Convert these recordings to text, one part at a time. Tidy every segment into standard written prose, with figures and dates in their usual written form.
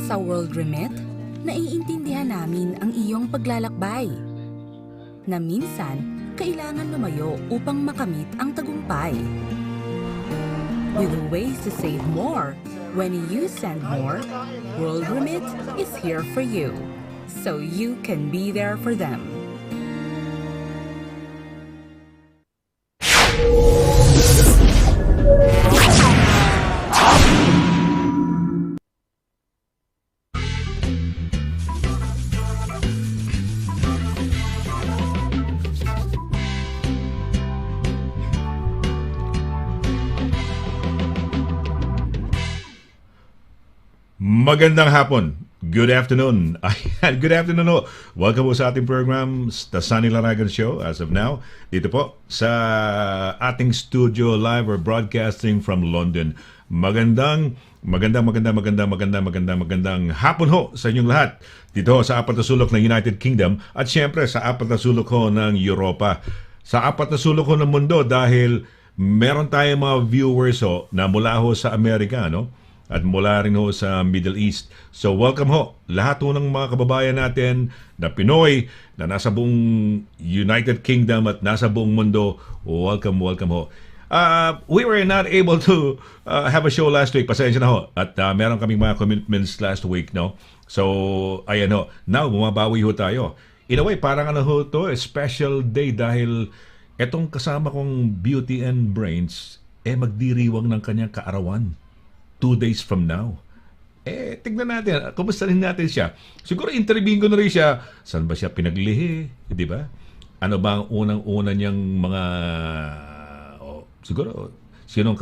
Sa World Remit, naiintindihan namin ang iyong paglalakbay. Na minsan, kailangan lumayo upang makamit ang tagumpay. With ways to save more, when you send more, World Remit is here for you, so you can be there for them. Magandang hapon. Good afternoon. Ayan, good afternoon ho. Welcome po sa ating program, The Sonny Laragan Show, as of now. Dito po sa ating studio live or broadcasting from London. Magandang hapon ho sa inyong lahat. Dito ho sa apat na sulok ng United Kingdom at syempre sa apat na sulok ho ng Europa. Sa apat na sulok ho ng mundo dahil meron tayong mga viewers ho na mula ho sa Amerika, no? At mula rin ho sa Middle East. So welcome ho lahat ho ng mga kababayan natin na Pinoy na nasa buong United Kingdom at nasa buong mundo. Welcome ho. We were not able to have a show last week. Pasensya na ho. At meron kaming mga commitments last week, no? So, ayan ho. Now, bumabawi ho tayo. In a way, parang ano ho to, a special day dahil etong kasama kong Beauty and Brains, magdiriwang ng kanyang kaarawan. 2 days from now. Tignan natin. Kumusta rin natin siya? Siguro interviewin ko na rin siya. Saan ba siya pinaglihi? Di ba? Ano ba ang unang-una niyang mga... siguro, sinong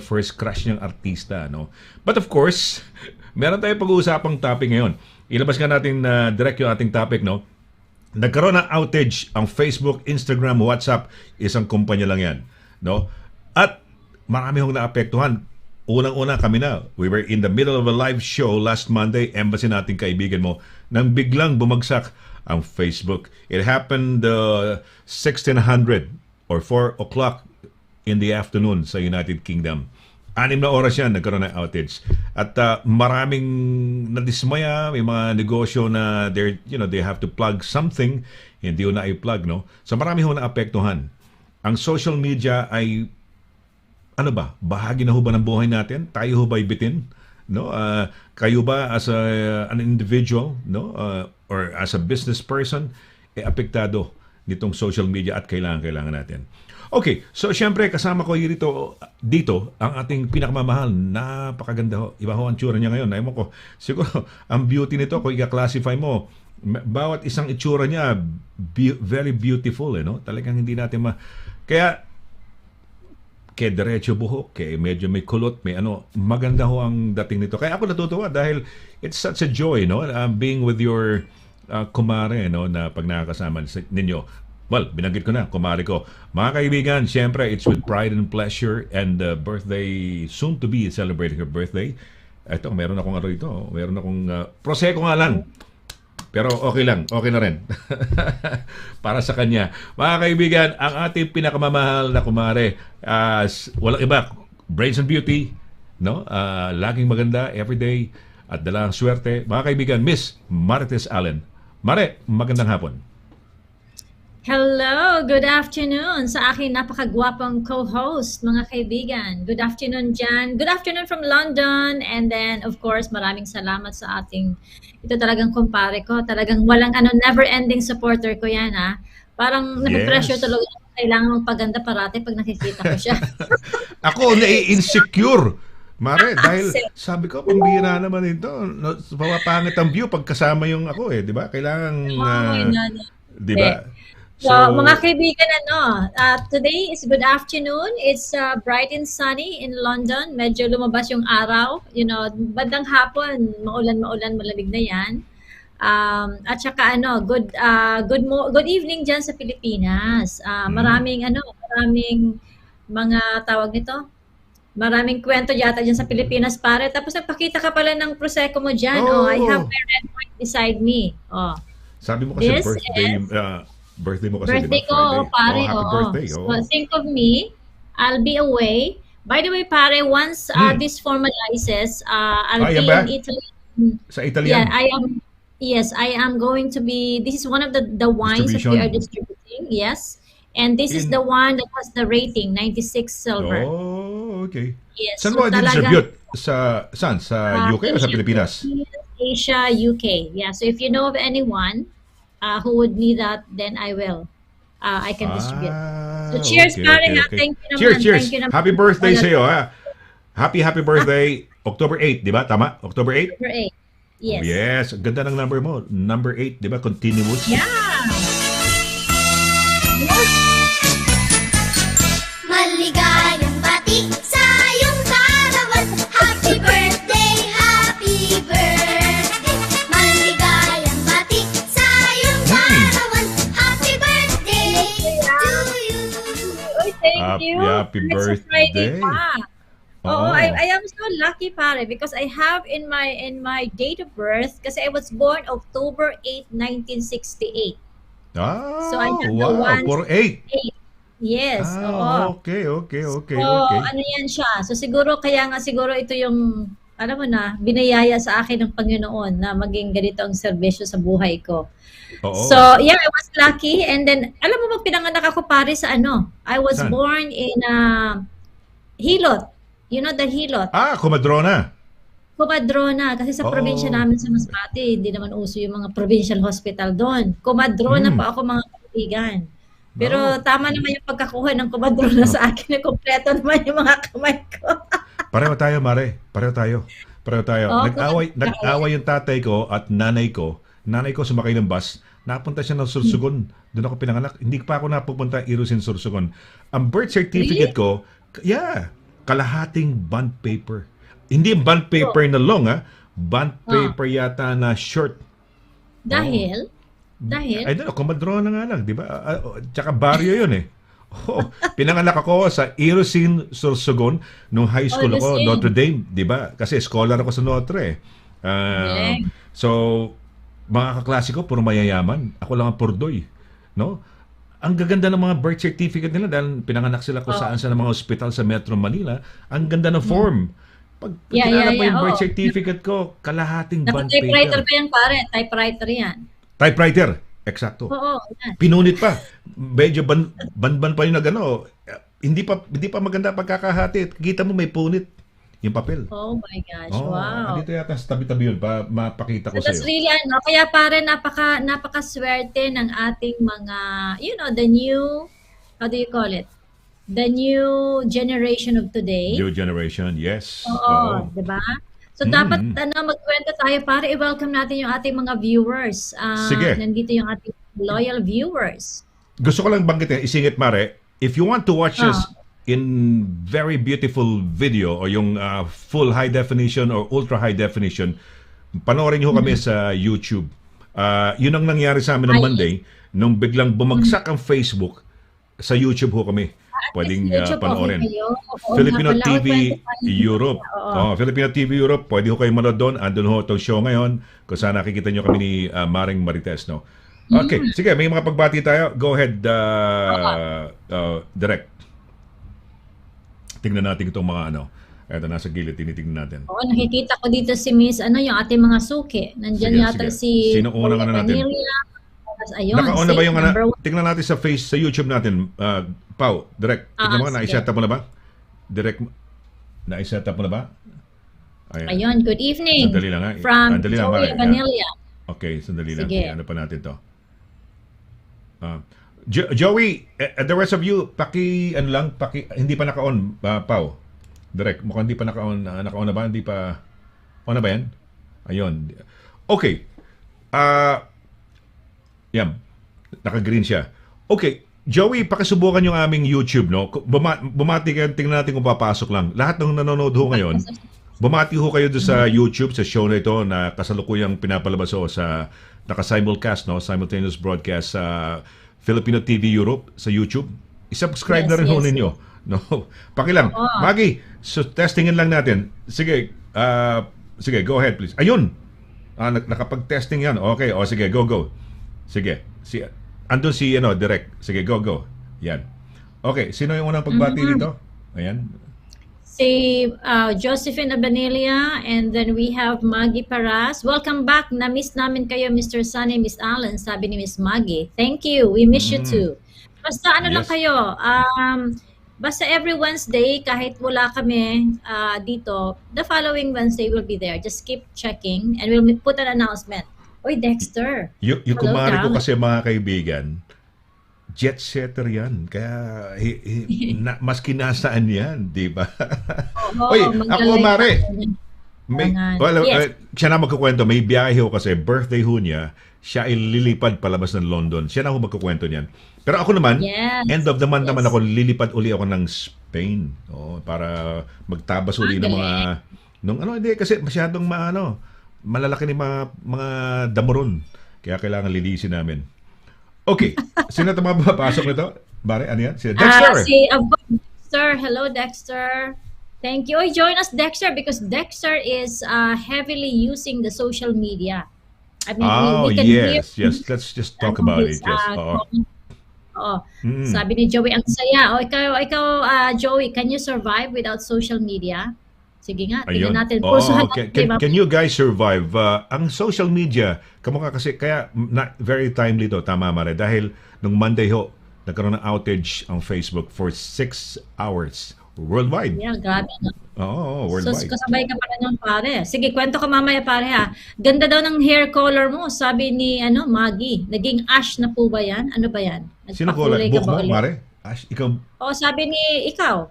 first crush niyang artista, no? But of course, meron tayong pag-uusapang topic ngayon. Ilabas nga natin direct yung ating topic, no? Nagkaroon ng outage ang Facebook, Instagram, WhatsApp. Isang kumpanya lang yan, no? At marami hong naapektuhan. Unang-una kami na. We were in the middle of a live show last Monday, embassy nating kaibigan mo, nang biglang bumagsak ang Facebook. It happened 1600 or 4 o'clock in the afternoon sa United Kingdom. 6 na oras yan, nagkaroon ng outage. At maraming nadismaya, may mga negosyo na they have to plug something, hindi ho na i-plug, no? So marami ho na apektuhan. Ang social media ay ano ba? Bahagi na ho ba ng buhay natin? Tayo ho ba'y bitin? No? Kayo ba as an individual, no? Or as a business person, apektado nitong social media at kailangan natin. Okay, so syempre kasama ko dito ang ating pinakamamahal. Napakaganda ho. Iba ho ang tsura niya ngayon. Ayaw mo ko. Siguro, ang beauty nito, kung i-classify mo, bawat isang itsura niya, very beautiful, no? Talagang hindi natin Kaya, kaya diretso buhok, kaya medyo may kulot, may maganda ho ang dating nito. Kaya ako natutuwa dahil it's such a joy, no? Being with your kumare, no? Na pag nakakasama ninyo. Well, binanggit ko na, kumare ko. Mga kaibigan, syempre, it's with pride and pleasure and birthday, soon to be celebrating her birthday. Ito, meron akong ito. Meron akong, prosecco nga lang. Pero okay lang, okay na rin. Para sa kanya. Mga kaibigan, ang ating pinakamamahal na kumare, walang iba, Brains and Beauty, no? Laging maganda, everyday, at dalang swerte. Mga kaibigan, Miss MARITES Allen. Mare, magandang hapon. Hello, good afternoon sa aking napakagwapang co-host, mga kaibigan. Good afternoon dyan. Good afternoon from London. And then, of course, maraming salamat sa ating, ito talagang kumpare ko. Talagang walang never-ending supporter ko yan, ha. Parang napipressure talaga. Kailangan magpaganda parati pag nakikita ko siya. Ako, nai-insecure. Mare, dahil sabi ko, pambira naman ito. Pamapangit ang view pag kasama yung ako, di ba? Kailangan, di ba? So, mga kaibigan, today is good afternoon. It's bright and sunny in London. Medyo lumabas yung araw. Bandang hapon, maulan, malamig na yan. At saka good evening dyan sa Pilipinas. Maraming mga tawag nito. Maraming kwento yata dyan sa Pilipinas, pare. Tapos nagpakita ka pala ng prosecco mo dyan. I have my red wine beside me. Sabi mo kasi birthday mo kasi, birthday ko, pare. Happy birthday. So, think of me. I'll be away. By the way, pare, once this formalizes, I'll be in Italy Sa Yeah, Italian. I am. Yes, I am going to be. This is one of the wines that we are Distribution. distributing. Yes, and this is the In, one that has the rating 96 silver. oh, okay. Yes, Saan so mo talagang i-distribute? Saan? Sa UK o sa Asia, Pilipinas? Philippines, Asia, UK. Yeah, so if you know of anyone who would need that, then I will. I can distribute. So cheers, Okay, pare okay, ha. okay. Thank you Cheers, naman. Thank cheers. you naman. Happy birthday All sa that iyo, ha? Happy birthday. October 8, di ba? Tama? October 8? number 8. Oh, Yes. yes. Ang ganda ng number mo. Number 8, di ba? Continuous. Yeah. Maligayang bati sa iyong kaarawan. Happy birthday, happy birthday. Maligayang bati sa iyong kaarawan. Happy birthday to you. Oy, thank you. Happy It's a Friday birthday. pa. Oo. Oh, I am so lucky, pare, because I have in my date of birth, kasi I was born October 8, 1968. Ah, So I have the wow. ones Puro 8. 8. Yes, oo. Okay. So, Okay. ano yan siya. So siguro, kaya nga siguro ito yung, alam mo na, binayaya sa akin ng Panginoon na maging ganito ang serbisyo sa buhay ko. Oo. So, yeah, I was lucky. And then, alam mo ba, pinanganak ako pare sa ano? I was Saan? born in Hilot. You know the Hilot? Comadrona. Comadrona. Kasi sa Oo. probinsya namin sa Masbate, hindi naman uso yung mga provincial hospital doon. Comadrona pa ako, mga kaibigan. Pero Oo. tama naman yung pagkakuha ng comadrona sa akin. Na kompleto naman yung mga kamay ko. Pareho tayo, Mare. Pareho tayo. Oo, Nag-away yung tatay ko at nanay ko. Nanay ko sumakay ng bus. Napunta siya ng Sursugon. Doon ako pinanganak. Hindi pa ako napupunta Irusin, Sursugon. Ang birth certificate ko, kalahating bond paper. Hindi bond paper na long, ha? Bond paper yata na short. Dahil? Dahil? I don't know, Comadrona nga lang, di ba? Tsaka baryo yun eh. Pinanganak ako sa Irusin, Sursugon nung high school ako, Lucien. Notre Dame, di ba? Kasi scholar ako sa Notre eh. Galing. So, mga kaklase ko, puro mayayaman. Ako lang ang purdoy. No? Ang gaganda ng mga birth certificate nila dahil pinanganak sila kung saan sa mga hospital sa Metro Manila. Ang ganda ng form. Pag kinalap mo yung birth certificate ko, kalahating bond Naka-typewriter paper. pa yan, pare. Typewriter yan. Typewriter. Eksakto. Oo, yan. Pinunit pa. Medyo ban pa yung nagano. Hindi pa maganda pagkakahati. Kita mo may punit yung papel. Oh my gosh, Oh, wow. Dito yata sa tabi-tabi yun pa mapakita ko So sa that's iyo. really kaya pare napakaswerte ng ating mga, the new, how do you call it? The new generation of today. New generation, yes. Oo, 'di ba? So dapat magkwento tayo pare, i-welcome natin yung ating mga viewers. Sige. Nandito yung ating loyal viewers. Gusto ko lang banggitin, isingit Mare, if you want to watch us in very beautiful video o yung full high definition or ultra high definition, panoorin niyo kami sa YouTube. Yun ang nangyari sa amin ng Monday nung biglang bumagsak ang Facebook, sa YouTube ho kami. Pwedeng YouTube, panoorin. okay kayo? Oo, Filipino nga pala. TV Kwento tayo. Europe. Oo. Filipino TV Europe, pwede ho kayo manood doon. Andun ho itong show ngayon kung saan nakikita nyo kami ni Maring Marites. No? Okay, sige, may mga pagbati tayo. Go ahead, Direct. Tingnan natin itong mga Eto, nasa gilid, tinitingnan natin. Oo, nakikita ko dito si Miss, yung ating mga suki. Nandyan Sige, yata sige. si Sino unang natin? Vanilla. Tapos ayun, Naka-on na ba yung number one. tingnan natin sa YouTube natin. Pau, Direct. Tingnan mo, sige. na-set up mo na ba? Direct, na-set up mo na ba? Ayun, good evening. Sandali lang, ha? From Sandali lang, Joey Mare. Vanilla. Okay, sandali lang. Sige. Ano pa natin to? Joey, the rest of you, hindi pa naka-on, Pau. Direct, mukhang hindi pa naka-on. Naka-on na ba? Hindi pa, on na ba yan? Ayun. Okay. Yan. Naka-green siya. Okay. Joey, pakisubukan yung aming YouTube, no? Bumati kayo, tingnan natin kung papasok lang. Lahat ng nanonood ho ngayon, bumati ho kayo doon sa YouTube, sa show na ito na kasalukuyang pinapalabas ho sa naka-simulcast, no? Simultaneous broadcast sa Filipino TV Europe sa YouTube. I-subscribe Yes, na rin ho yes, ninyo. No? Pakilang. Oo. Maggie, so testingin lang natin. Sige, sige, go ahead please. Ayun. Nakapag-testing yan. Okay, sige, go. Sige. Andun si Direct. Sige, go. Yan. Okay, sino yung unang pagbati dito? Ayan. Si Josephine Abanilia, and then we have Maggie Paras. Welcome back. Na-miss namin kayo, Mr. Sunny, Miss Allen, sabi ni Miss Maggie. Thank you. We miss you too. Basta ano lang Yes. kayo, basta every Wednesday, kahit wala kami dito, the following Wednesday will be there. Just keep checking and we'll put an announcement. Oy, Dexter. Yung Hello, kumare ko Dam. kasi mga kaibigan, jet setter yan. Kaya maski nasaan yan, di ba? Oo, Oy, magaling ako mare, may, Kailangan. Yes. siya na magkukwento, may biyahe ho kasi, birthday ho niya, siya ay lilipad palabas ng London. Siya na ho magkukwento niyan. Pero ako naman, Yes. end of the month naman Yes. ako, lilipad uli ako ng Spain. Para magtabas uli ng mga, hindi, kasi masyadong malalaki ni mga damuron. Kaya kailangan linisin namin. Okay, sino ito mapapasok nito? Bare, ano yan? Si Dexter! Si Dexter. Hello, Dexter. Thank you. Oy, join us, Dexter, because Dexter is heavily using the social media. I mean, we can hear yes. Let's just talk about it. Yes. Oo. Sabi ni Joey, ang saya. Ikaw, Joey, can you survive without social media? Sige nga, tingnan natin. Can you guys survive? Ang social media, kamukha kasi, kaya very timely to, tama Mare, dahil nung Monday ho, nagkaroon ng outage ang Facebook for 6 hours worldwide. Yeah, grabe. No? Oo, So, worldwide. kasabay ka pala nun, pare. Sige, kwento ka mamaya, pare, ha. Ganda daw ng hair color mo, sabi ni Maggie. Naging ash na po ba yan? Ano ba yan? Sino ko Nagpakulay ka Buhok ba mo, ulit? Mare? Ash, ikaw? O, sabi ni ikaw.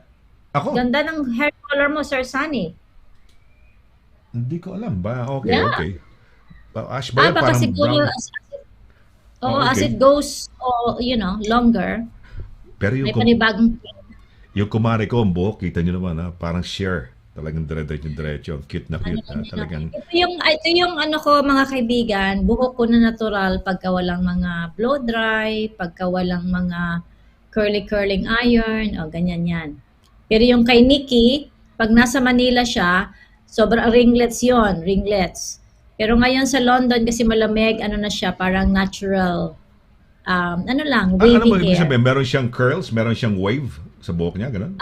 Ako? Ganda ng hair color mo, Sir Sunny. Hindi ko alam ba? Okay, Yeah. okay. Ash ba yan? Baka Parang siguro, brown. as Okay. it goes, longer, Pero may panibagong yung kumare ko, ang buhok, kita nyo naman, parang share. Talagang dire-diretso. Cute na cute. Talagang, Ito yung ko, mga kaibigan, buhok ko na natural pagka walang mga blow dry, pagka walang mga curling iron, o ganyan yan. Pero yung kay Nikki, pag nasa Manila siya, sobrang ringlets yon, ringlets. Pero ngayon sa London kasi malamig, na siya, parang natural, ano wavy mo ibig hair. sabihin? Meron siyang curls? Meron siyang wave sa buhok niya? Ganun?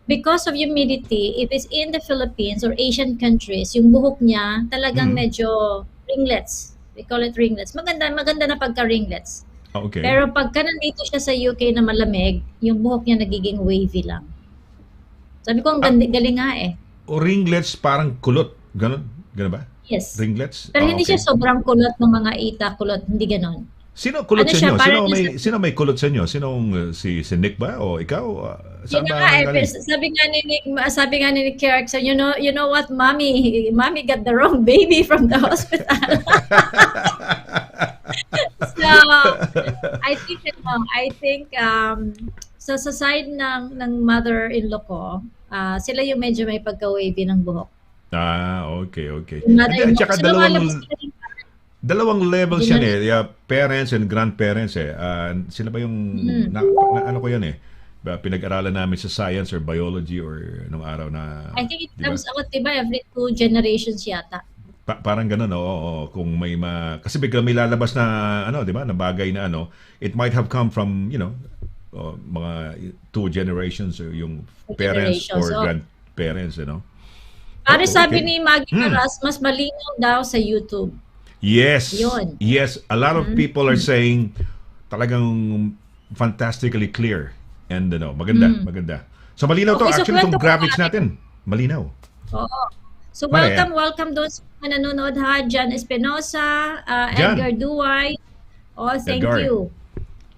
Because of humidity, if it's in the Philippines or Asian countries, yung buhok niya talagang medyo ringlets. We call it ringlets. Maganda na pagka-ringlets. Okay. Pero pagka nandito siya sa UK na malamig, yung buhok niya nagiging wavy lang. Sabi ko, ang galing nga eh. O ringlets parang kulot. Ganun? Ganun ba? Yes. Ringlets? Pero hindi okay. siya sobrang kulot ng mga ita kulot. Hindi ganon. Sino kulot Ano sa siya, inyo? parang Sino may kulot sa inyo? Sinong si Nick ba? O ikaw? Yun Saan na ba nga eh. galing? Sabi nga ni Nick Kerrickson, you know what, mommy got the wrong baby from the hospital. So, I think sa side ng mother-in-law ko, sila yung medyo may pagka-wavy ng buhok. Okay. Yung mother-in-law. At saka So, lumalabas sila rin. dalawang level siya parents and grandparents eh. Sila ba yung ano ko yan eh? Pinag-aralan namin sa science or biology or nung araw na I think it diba? comes out, diba, every 2 generations yata. Parang gano'n, kung may kasi bigla may lalabas na di ba, na bagay na it might have come from, mga 2 generations or yung parents Generations, or grandparents, Pare, Okay. sabi ni Maggie Paras, mas malinaw daw sa YouTube. Yes. Yun. Yes, a lot of people are saying talagang fantastically clear and maganda. So malinaw to. Okay, so Actually, kwento itong ko graphics nga. natin, malinaw. Oo. So Mare, welcome doon sa mga nanonood ha. Jan Espinosa, Jan. Edgar Duway. Oh, thank Edgar. you.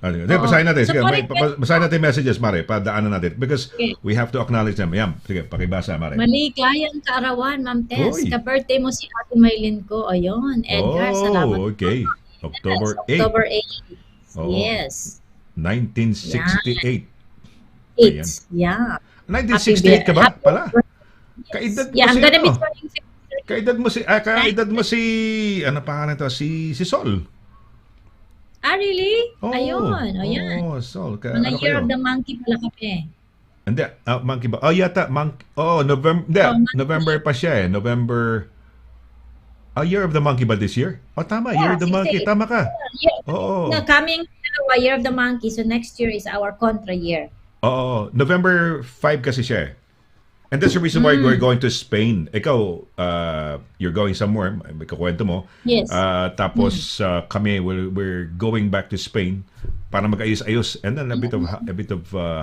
Basahin natin. So, Sige, pare, basahin natin messages, Mare. Padaanan natin. Because Okay. we have to acknowledge them. Yan. Sige, pakibasa, Mare. Maligayang kaarawan, Ma'am Tess. Uy. Ka-birthday mo si Ate Maylin ko. Ayun, Edgar, salamat. Okay. October 8, October 8. Oo. Yes. 1968. 8. Yeah. 1968 ka ba? Happy Pala. Yes. Kaedad mo Yeah, I'm si gonna be ano? turning 53. Kaedad mo si ano pangalan to? Si Sol. Ah, really? Oh, Ayun. Ayan. Sol. Mga Ano Year kayo? of the Monkey pala kami. Hindi, monkey ba? Yata, monkey. November. Hindi, Monkey. November pa siya eh. November. Year of the Monkey ba this year? Tama. Year of the 68. Monkey. Tama ka. Yeah. Oo. No, coming Year of the Monkey. So next year is our contra year. Oo. November 5 kasi siya eh. And that's the reason why we're going to Spain. Ikaw, you're going somewhere, may kakwento mo. Yes. Tapos kami, we're going back to Spain para mag-ayos-ayos. And then a bit of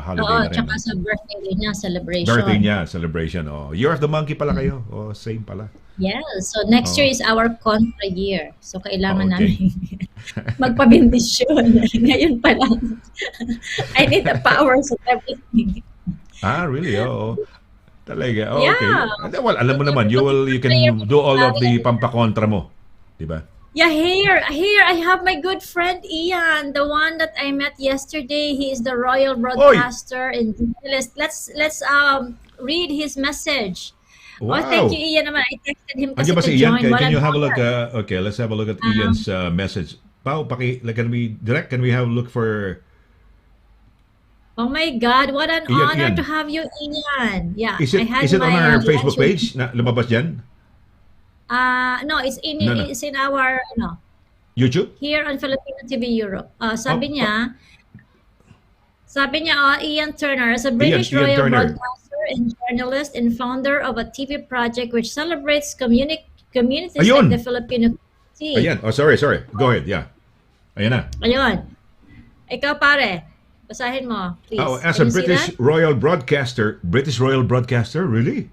holiday Oo, na rin. tsaka sa birthday niya, celebration. Birthday niya, celebration. Oh. Year of the Monkey pala kayo. Oh, same pala. Yes. So next year is our contra year. So kailangan Okay. namin magpabindisyon. Ngayon pa lang. I need the powers of everything. Ah, really? Oo. Talaga. Oh, Yeah. okay. Well, alam mo naman, you can do all of the pampakontra mo. Di ba? Yeah, here I have my good friend Ian, the one that I met yesterday. He is the royal broadcaster and journalist. Let's read his message. Oh, Wow. thank you, Ian. Naman. I texted him kasi Andiyan ba to si Ian? join. What Can an you have a look? honor. Okay, let's have a look at Ian's message. Pao, can we have a look for... Oh my God, what an Ian, honor Ian. to have you, Ian. Yeah, Is I had it on my, our Facebook lunch with- page na lumabas dyan? No, it's in No, no. it's in our YouTube? here on Filipino TV Europe. Sabi Oh, niya, Ian Turner is a British Ian royal Turner. broadcaster and journalist and founder of a TV project which celebrates communities Ayun! like the Filipino community. Ayan. Oh, sorry. Go ahead. Yeah. Ayan na. Ayun. Ikaw pare, basahin mo, please. Oh, as Can a you see British royal broadcaster, really?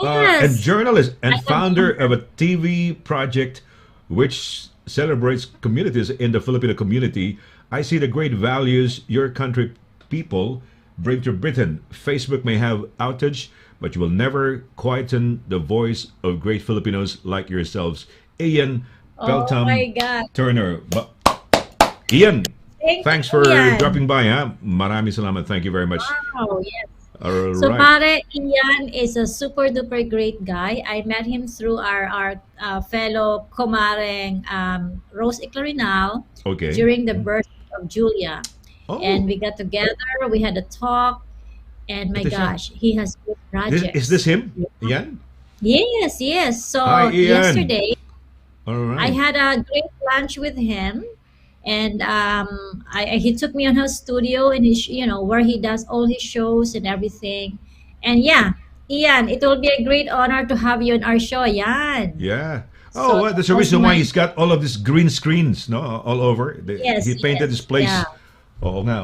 that? And Yes. journalist and I am founder of a TV project which celebrates communities in the Filipino community. I see the great values your country people bring to Britain. Facebook may have outage, but you will never quieten the voice of great Filipinos like yourselves. Ian Peltham Oh my God. Turner. Ian, thanks for Ian. dropping by. Ha? Maraming salamat. Thank you very much. Wow, yes. All So right. pare, Ian is a super duper great guy. I met him through our fellow kumareng Rose Iclarinal Okay. during the birth of Julia. Oh, And we got together, we had a talk, and my Ito siya. gosh, he has good projects. is this him? Ian? Yes, yes. So Hi, Ian. yesterday, All I right. had a great lunch with him, and he took me on his studio and his, where he does all his shows and everything. And yeah, Ian, it will be a great honor to have you on our show. Yan. Yeah. So, Oh, well, that's the that was reason why my- he's got all of these green screens, no, all over. Yes, He painted yes, this place. yeah. Oo nga.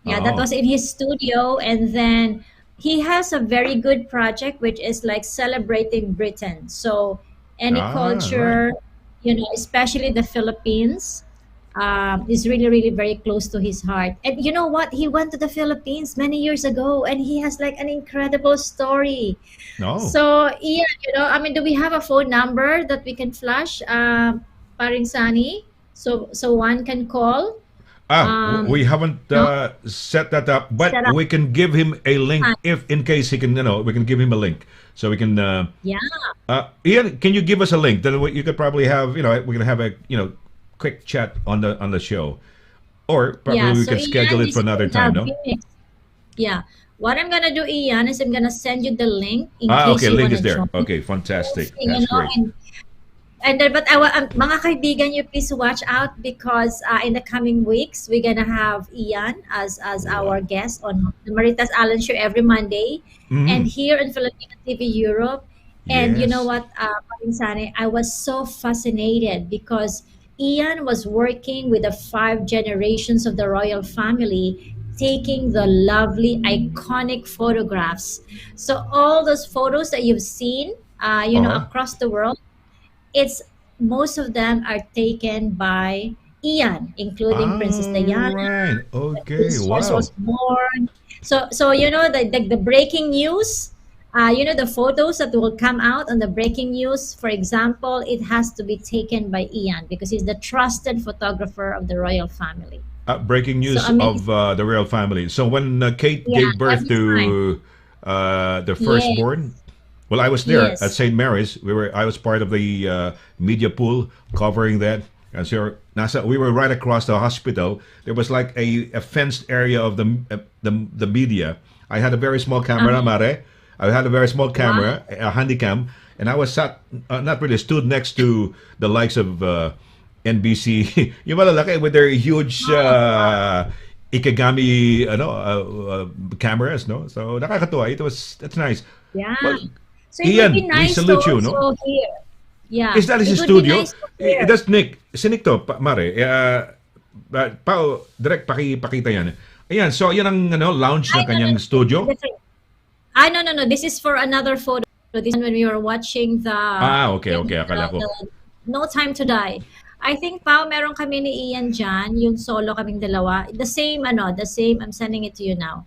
Yeah, that Oh. was in his studio, and then he has a very good project which is like celebrating Britain. So any culture, especially the Philippines, is really, really very close to his heart. And you know what? He went to the Philippines many years ago, and he has like an incredible story. No. So Ian, do we have a phone number that we can flash, Paring Sani? So one can call. We haven't set that up, but Set up. we can give him a link if, in case he can, we can give him a link. So we can, Yeah. Ian, can you give us a link? Then you could probably have, we can have a, quick chat on the show. Or probably we so can schedule Ian it for is another in time, no? Phoenix. Yeah. What I'm gonna do, Ian, is I'm gonna send you the link in case Okay, you link wanna is there. join. Okay, fantastic. You That's know, great. and then, but mga kaibigan, you please watch out because in the coming weeks we're gonna have Ian as our guest on the Maritas Allen Show every Monday, Mhm. and here in Filipino TV Europe. And you know Yes. what, Sane, I was so fascinated because Ian was working with the 5 generations of the royal family, taking the lovely, iconic photographs. So all those photos that you've seen, across the world, most of them are taken by Ian, including Princess Diana. Right. Okay. Prince Charles Wow. was born. So the breaking news. The photos that will come out on the breaking news, for example, it has to be taken by Ian because he's the trusted photographer of the royal family. Breaking news So, I mean- of the royal family. So when Kate Yeah, gave birth every to the firstborn, well, I was there Yes. at St. Mary's. I was part of the media pool covering that. And so we were right across the hospital. There was like a fenced area of the media. I had a very small camera, Mare. I had a very small camera, a handycam, and I was stood next to the likes of NBC. Yung malalaki with their huge Ikegami cameras, no? So nakakatuwa. That's nice. Yeah. Well, So it would Ian, be we nice to salute you, no? also hear. Yeah. Is that his It would be studio? nice to hear. That's Nick. Si Nick to, Mare. Pao, direct pakita yan. Ayan, so yan ang lounge ng kanyang studio. No. This is for another photo. This one when we were watching the... Okay. Akala ko. No Time to Die. I think, Pao, meron kami ni Ian dyan, yung solo kaming dalawa. The same, I'm sending it to you now.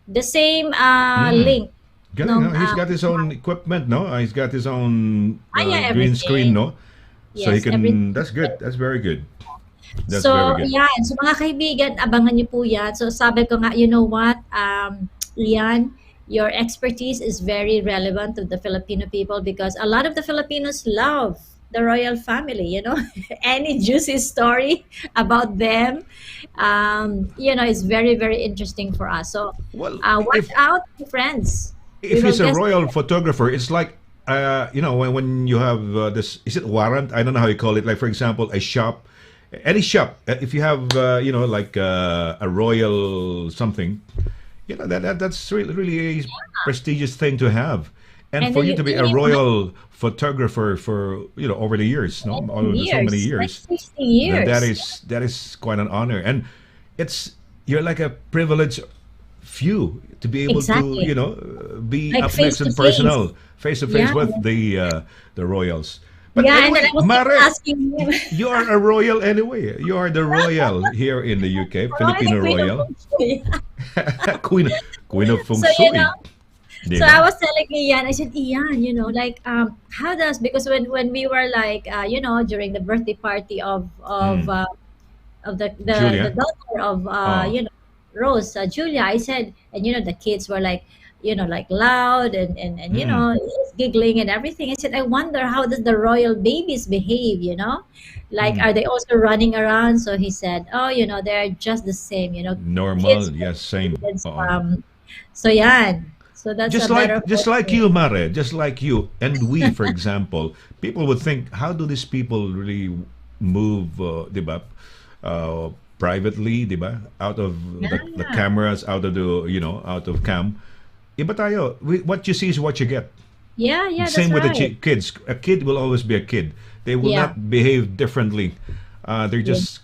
The same link. Galing, no? He's got his own equipment, no? He's got his own yeah, green everything. screen, no? So he Yes, can, everything. that's good. That's very good. That's So, very good. yan. So, mga kaibigan, abangan niyo po yan. So, sabi ko nga, you know what, Ian, your expertise is very relevant to the Filipino people because a lot of the Filipinos love the royal family, you know. Any juicy story about them, is very, very interesting for us. So, Well, watch out, friends. if We he's will a guess- royal photographer, it's like, when you have this, is it warrant? I don't know how you call it. Like, for example, a shop, any shop, if you have, like a royal something, that's really a prestigious thing to have. And for then you to be a you- royal photographer for, over the years, no? Over so many years. Like 60 years. That is quite an honor. And you're like a privileged few to be able Exactly. to, be Like up next and face-to-face. personal, face to face Yeah. with the royals. But Yeah, anyway, and then I was Mare, asking him. you are a royal anyway. You are the royal here in the UK, Filipino royal. Queen of Feng So, Shui. So I was telling Ian, I said, Ian, how does, because when we were like, during the birthday party of the Julia? daughter of, Rose, Julia, I said, and the kids were like, like loud and giggling and everything. I said, I wonder how does the royal babies behave, like, are they also running around? So he said, oh, they're just the same, Normal, kids- yes, same. kids, Oo. so yan. So that's Just a better like you, Mare, just like you, and we, for example, people would think, how do these people really move, diba, privately, diba, out of the cameras, out of out of cam. Iba tayo. What you see is what you get. Yeah, that's Same with right. the kids. A kid will always be a kid. They will Yeah. not behave differently. They're just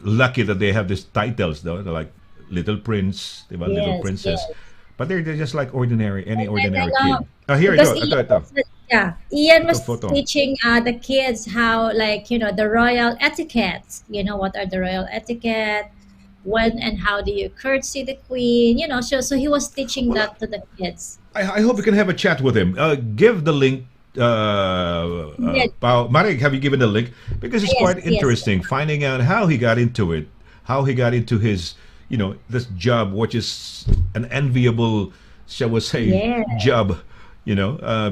lucky that they have these titles, though. They're like Little Prince, diba? Little Yes, Princess. yes. But they're just like any ordinary I kid. Here, Because ito. Ian was photo. teaching the kids how, like, the royal etiquette. What are the royal etiquette? When and how do you curtsy the queen? So he was teaching that to the kids. I hope we can have a chat with him. Give the link. Yeah. Marek, have you given the link? Because it's Yes, quite yes. interesting finding out how he got into it, how he got into his, this job, which is an enviable, shall we say, Yeah. job,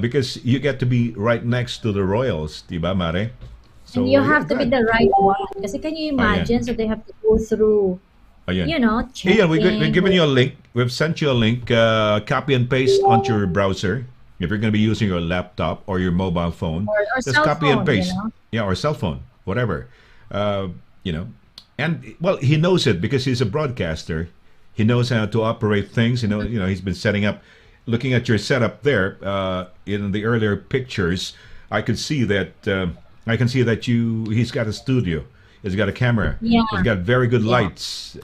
because you get to be right next to the royals, diba, Mare? So And you have to yeah, be the right one. Kasi can you imagine? So they have to go through, Ayan. checking. We've given you a link. We've sent you a link. Copy and paste onto your browser. If you're going to be using your laptop or your mobile phone, Or just cell copy and phone, paste. Yeah, or cell phone, whatever. And well, he knows it because he's a broadcaster. He knows how to operate things. He's been setting up. Looking at your setup there, in the earlier pictures, I could see that. I can see that he's got a studio. He's got a camera. Yeah. He's got very good Yeah. lights.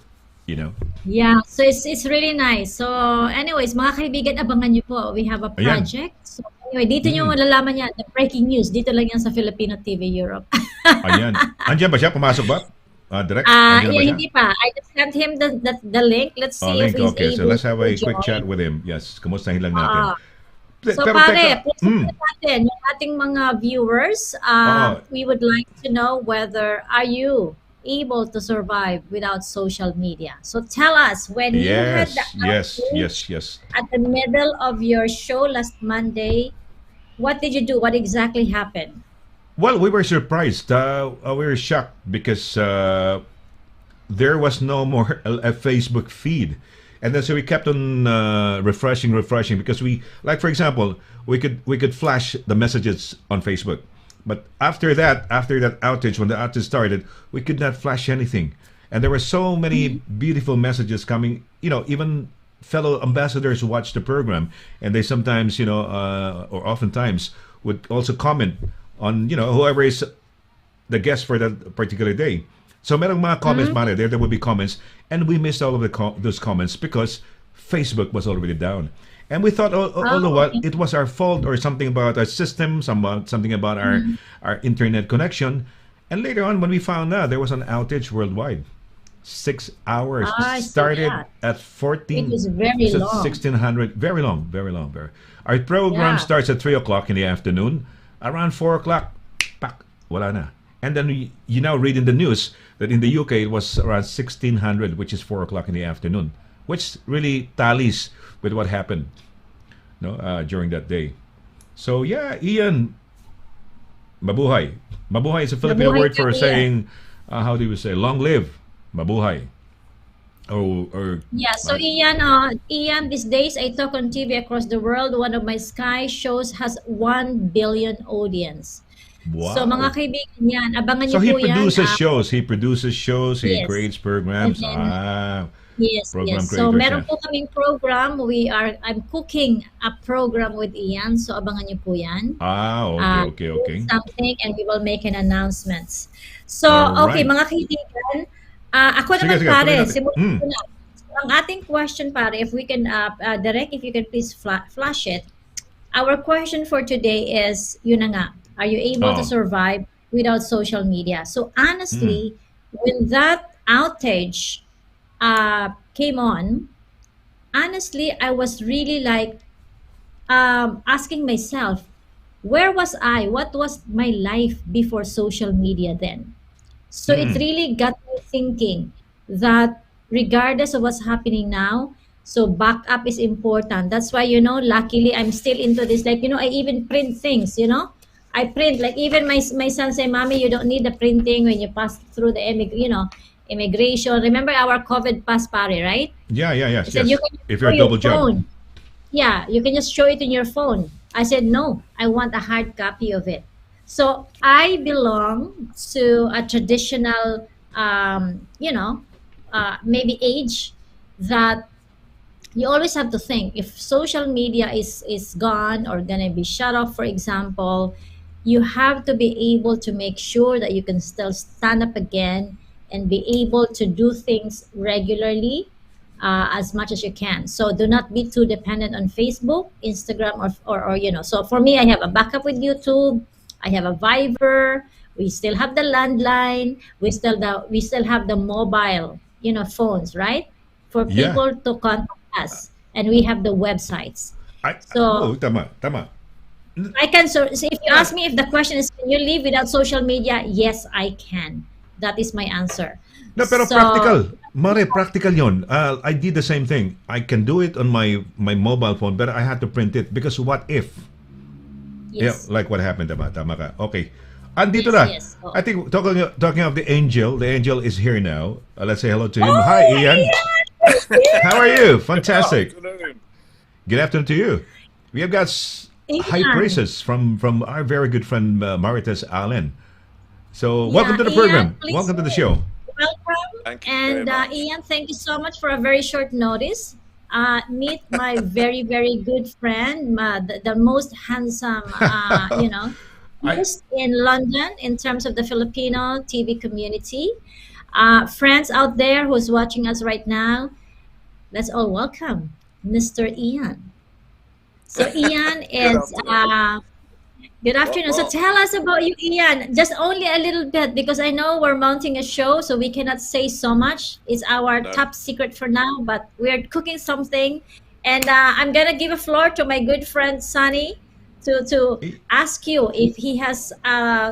Yeah, so it's really nice. So anyways, mga kaibigan, abangan niyo po. We have a Ayan. project. So anyway, dito niyo malalaman yan. The breaking news. Dito lang yan sa Filipino TV Europe. Ayan. Andiyan ba siya? Pumasok ba? Direct? Andiyan na ba siya? Hindi pa. I just sent him the link. Let's see Link. if he's Okay, so able let's have a to quick join. chat with him. Yes, kumustahin lang natin. So Pero pare, teka, please natin yung ating mga viewers. We would like to know whether are you able to survive without social media. So tell us, when you had yes, the yes. at the middle of your show last Monday, what did you do? What exactly happened? Well, we were surprised. We were shocked because there was no more a Facebook feed. And then so we kept on refreshing because like for example, we could flash the messages on Facebook. But after that outage, when the outage started, we could not flash anything. And there were so many beautiful messages coming. Even fellow ambassadors watch the program, and they sometimes, or oftentimes, would also comment on, whoever is the guest for that particular day. So merong mga comments, Mare, there would be comments, and we missed all of those comments because Facebook was already down. And we thought, it was our fault or something about our system, something about our internet connection. And later on, when we found out, there was an outage worldwide. 6 hours. Started at 14. It was very long. 1600. Very long. Our program starts at 3 o'clock in the afternoon. Around 4 o'clock, pak, wala na. And then you now read in the news that in the UK it was around 1600, which is 4 o'clock in the afternoon, which really tallies with what happened during that day. So yeah, Ian, mabuhay. Mabuhay is a Filipino Mabuhay word for ka, Ian. saying, how do we say, long live. Mabuhay. So Ian, these days I talk on TV across the world. One of my Sky shows has 1 billion audience. Wow. So mga kaibigan yan, abangan So niyo po yan. he produces shows, he Yes. creates programs. And Yes. Program So creators, meron yeah. po kaming program. I'm cooking a program with Ian. So abangan niyo po yan. Okay. Something and we will make an announcements. So, okay, Alright. mga kaibigan, ako Sige, naman sige, pare, tuloy natin. simulan ko na. So, ang ating question pare, if we can, Direct, if you can please flash it. Our question for today is, yun na nga, are you able to survive without social media? So honestly, when that outage came on, honestly, I was really like asking myself, where was I? What was my life before social media then? So it really got me thinking that regardless of what's happening now, so backup is important. That's why, luckily I'm still into this. Like, I even print things, I print, like even my son say, Mommy, you don't need the printing when you pass through the immigration. Remember our COVID pass, pare, right? Yes. Said you can If show you're a your double job. phone. Yeah, you can just show it in your phone. I said, no, I want a hard copy of it. So I belong to a traditional, maybe age that you always have to think if social media is gone or gonna be shut off, for example, you have to be able to make sure that you can still stand up again and be able to do things regularly as much as you can. So do not be too dependent on Facebook, Instagram, or So for me, I have a backup with YouTube. I have a Viber. We still have the landline. We still have the mobile, phones, right? For Yeah. people to contact us, and we have the websites. Tama. I can. So if you ask me if the question is, can you live without social media? Yes, I can. That is my answer. No, pero So- practical. Mare, practical yon. I did the same thing. I can do it on my mobile phone, but I had to print it because what if? Yes. Yeah, like what happened, tama ka. Okay. Andito Yes, na. yes. Oh. I think talking of the angel is here now. Let's say hello to him. Hi, Ian. How are you? Fantastic. Afternoon. Good afternoon to you. We have got high Ian. praises from our very good friend MARITES Allen. So Yeah, welcome to the Ian, program. please Welcome to the show. Welcome. Thank you And very much. Ian, thank you so much for a very short notice. Meet my very, very good friend, the most handsome, host in London in terms of the Filipino TV community. Friends out there who's watching us right now, let's all welcome Mr. Ian. So Ian is good afternoon. So Well- tell us about you, Ian. Just only a little bit because I know we're mounting a show, so we cannot say so much. It's our No. top secret for now, but we're cooking something, and I'm gonna give a floor to my good friend Sonny to ask you if he has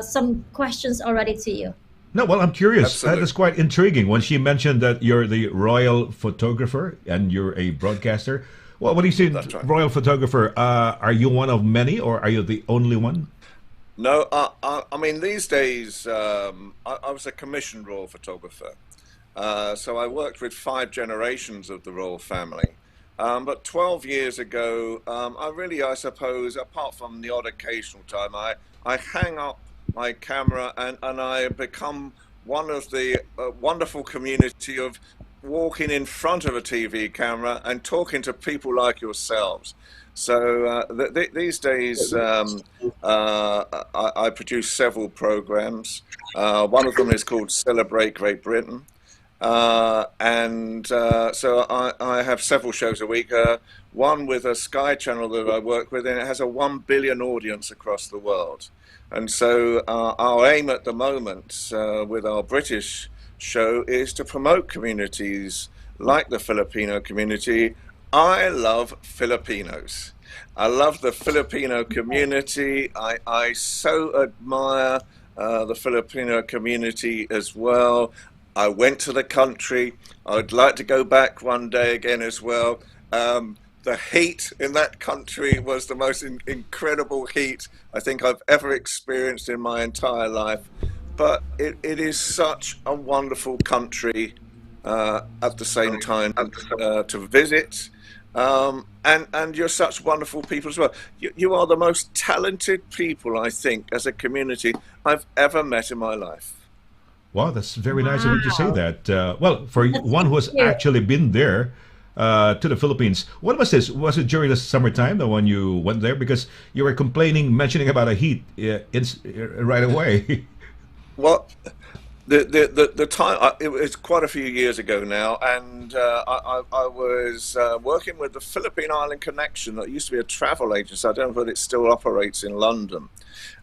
some questions already to you. No, well, I'm curious. Absolutely. That's quite intriguing when she mentioned that you're the royal photographer and you're a broadcaster. Well, what do you say, That's right. royal photographer? Are you one of many, or are you the only one? No, I mean, these days, I was a commissioned royal photographer. So I worked with 5 generations of the royal family. But 12 years ago, I suppose, apart from the odd occasional time, I hang up my camera and I become one of the wonderful community of walking in front of a TV camera and talking to people like yourselves. So these days, I produce several programs. One of them is called Celebrate Great Britain. So I have several shows a week. One with a Sky channel that I work with, and it has a 1 billion audience across the world. And so our aim at the moment with our British show is to promote communities like the Filipino community. I love Filipinos. I love the Filipino community. I so admire the Filipino community as well. I went to the country. I'd like to go back one day again as well. The heat in that country was the most incredible heat I think I've ever experienced in my entire life. But it is such a wonderful country at the same time to visit. And you're such wonderful people as well. You are the most talented people, I think, as a community I've ever met in my life. Wow, that's very nice of you to say that. Well, for one who has actually been there to the Philippines, what was this? Was it during the summertime, the one you went there? Because you were mentioning about a heat right away. Well, the time, it was quite a few years ago now, and I was working with the Philippine Island Connection. That used to be a travel agency. I don't know whether it still operates in London.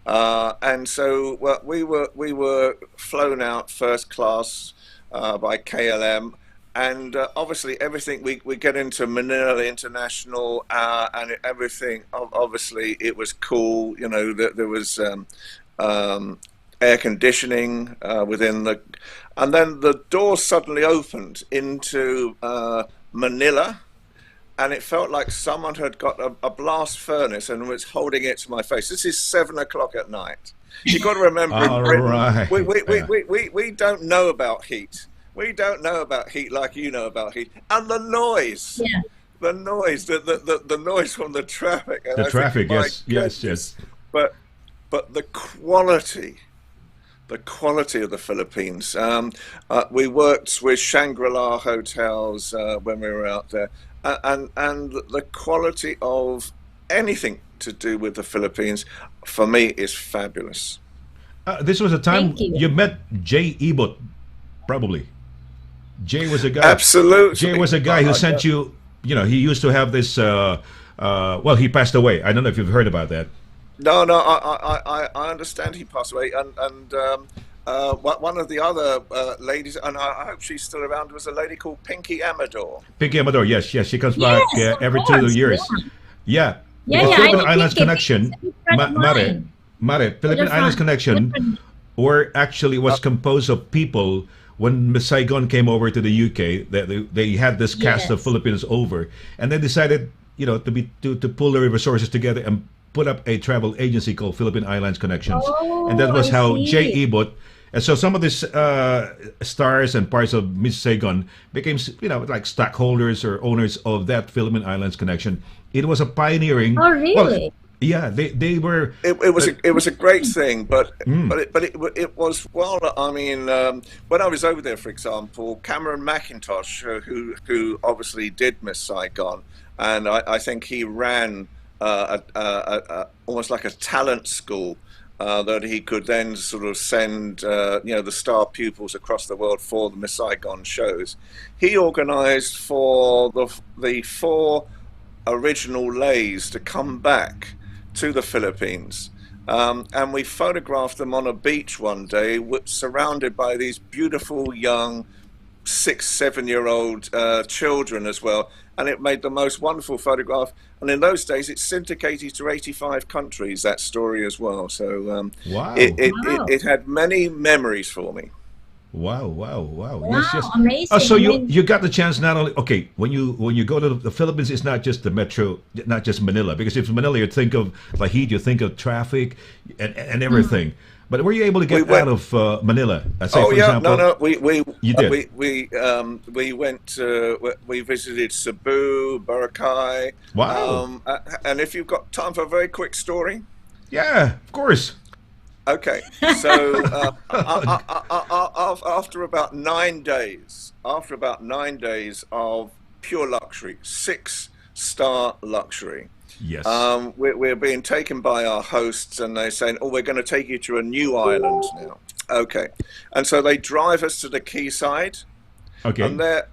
And so we were flown out first class by KLM, and obviously everything we get into Manila International, and everything. Obviously, it was cool. You know, there was air conditioning within the, and then the door suddenly opened into Manila. And it felt like someone had got a blast furnace and was holding it to my face. This is 7 o'clock at night. You've got to remember, in Britain, Right. we don't know about heat. We don't know about heat like you know about heat. And the noise, the noise from the traffic. And The I think, traffic, my yes, yes, goodness. yes. But the quality of the Philippines. We worked with Shangri-La hotels when we were out there. And the quality of anything to do with the Philippines, for me, is fabulous. This was a time Thank you. you met Jay Ebot, probably. Jay was a guy. Absolutely. Jay was a guy who sent you. You know, he used to have this. Well, he passed away. I don't know if you've heard about that. No, I understand he passed away, and one of the other ladies, and I hope she's still around, was a lady called Pinky Amador. Pinky Amador, yes, she comes Yes, back of every course, 2 years. yeah. Yeah, Yeah, the I Philippine know Islands Pinky. Connection, Pinky's a friend of mine. Philippine Good Islands friend. Connection, Good friend. were actually was composed of people. When Miss Saigon came over to the UK, they had this cast of Yes. Filipinos over, and they decided, you know, to pull their resources together and put up a travel agency called Philippine Islands Connections, and that was I how see. Jay Ebot. And so some of these stars and parts of Miss Saigon became, you know, like stockholders or owners of that Philippine Islands Connection. It was a pioneering. Oh, really? Well, yeah, they were. It was a great thing, but it was, well, I mean, when I was over there, for example, Cameron McIntosh, who obviously did Miss Saigon, and I think he ran almost like a talent school that he could then sort of send the star pupils across the world for the Miss Saigon shows. He organised for the 4 original lays to come back to the Philippines, and we photographed them on a beach one day, surrounded by these beautiful young 6-7-year-old children as well, and it made the most wonderful photograph. And in those days, it's syndicated to 85 countries, that story as well. So Wow. it had many memories for me. Wow. Wow, Yes. amazing. So I mean, you got the chance not only, okay, when you go to the Philippines, it's not just the metro, not just Manila, because if Manila, you think of the heat, you think of traffic and everything. But were you able to get We went- out of Manila? Say, Oh for yeah, example, no, You did. we went we visited Cebu, Boracay. Wow. And if you've got time for a very quick story, Yeah, of course. Okay, so after about 9 days, of pure luxury, 6-star luxury, Yes. we're being taken by our hosts, and they're saying, "Oh, we're going to take you to a new island now." Okay, and so they drive us to the quayside, Okay. and they're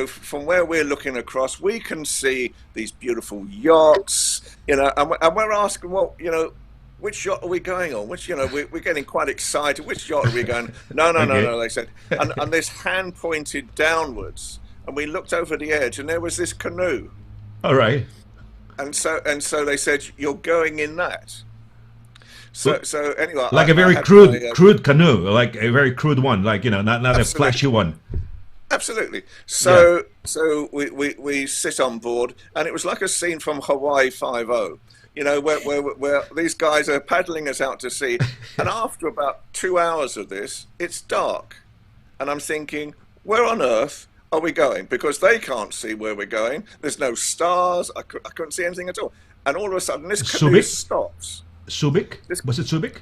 from where we're looking across, we can see these beautiful yachts, and we're asking, well, which yacht are we going on? Which, we're getting quite excited. Which yacht are we going? No, no, no, Okay. no, they said. And this hand pointed downwards, and we looked over the edge, and there was this canoe. All right. And so they said, you're going in that. So anyway, Like a very crude canoe, like a very crude one, like not a Absolutely. flashy one. Absolutely. So we sit on board, and it was like a scene from Hawaii Five-0. Where these guys are paddling us out to sea, and after about 2 hours of this, it's dark, and I'm thinking, where on earth are we going? Because they can't see where we're going. There's no stars. I couldn't see anything at all. And all of a sudden, this canoe Subic? stops. Subic? Was it Subic?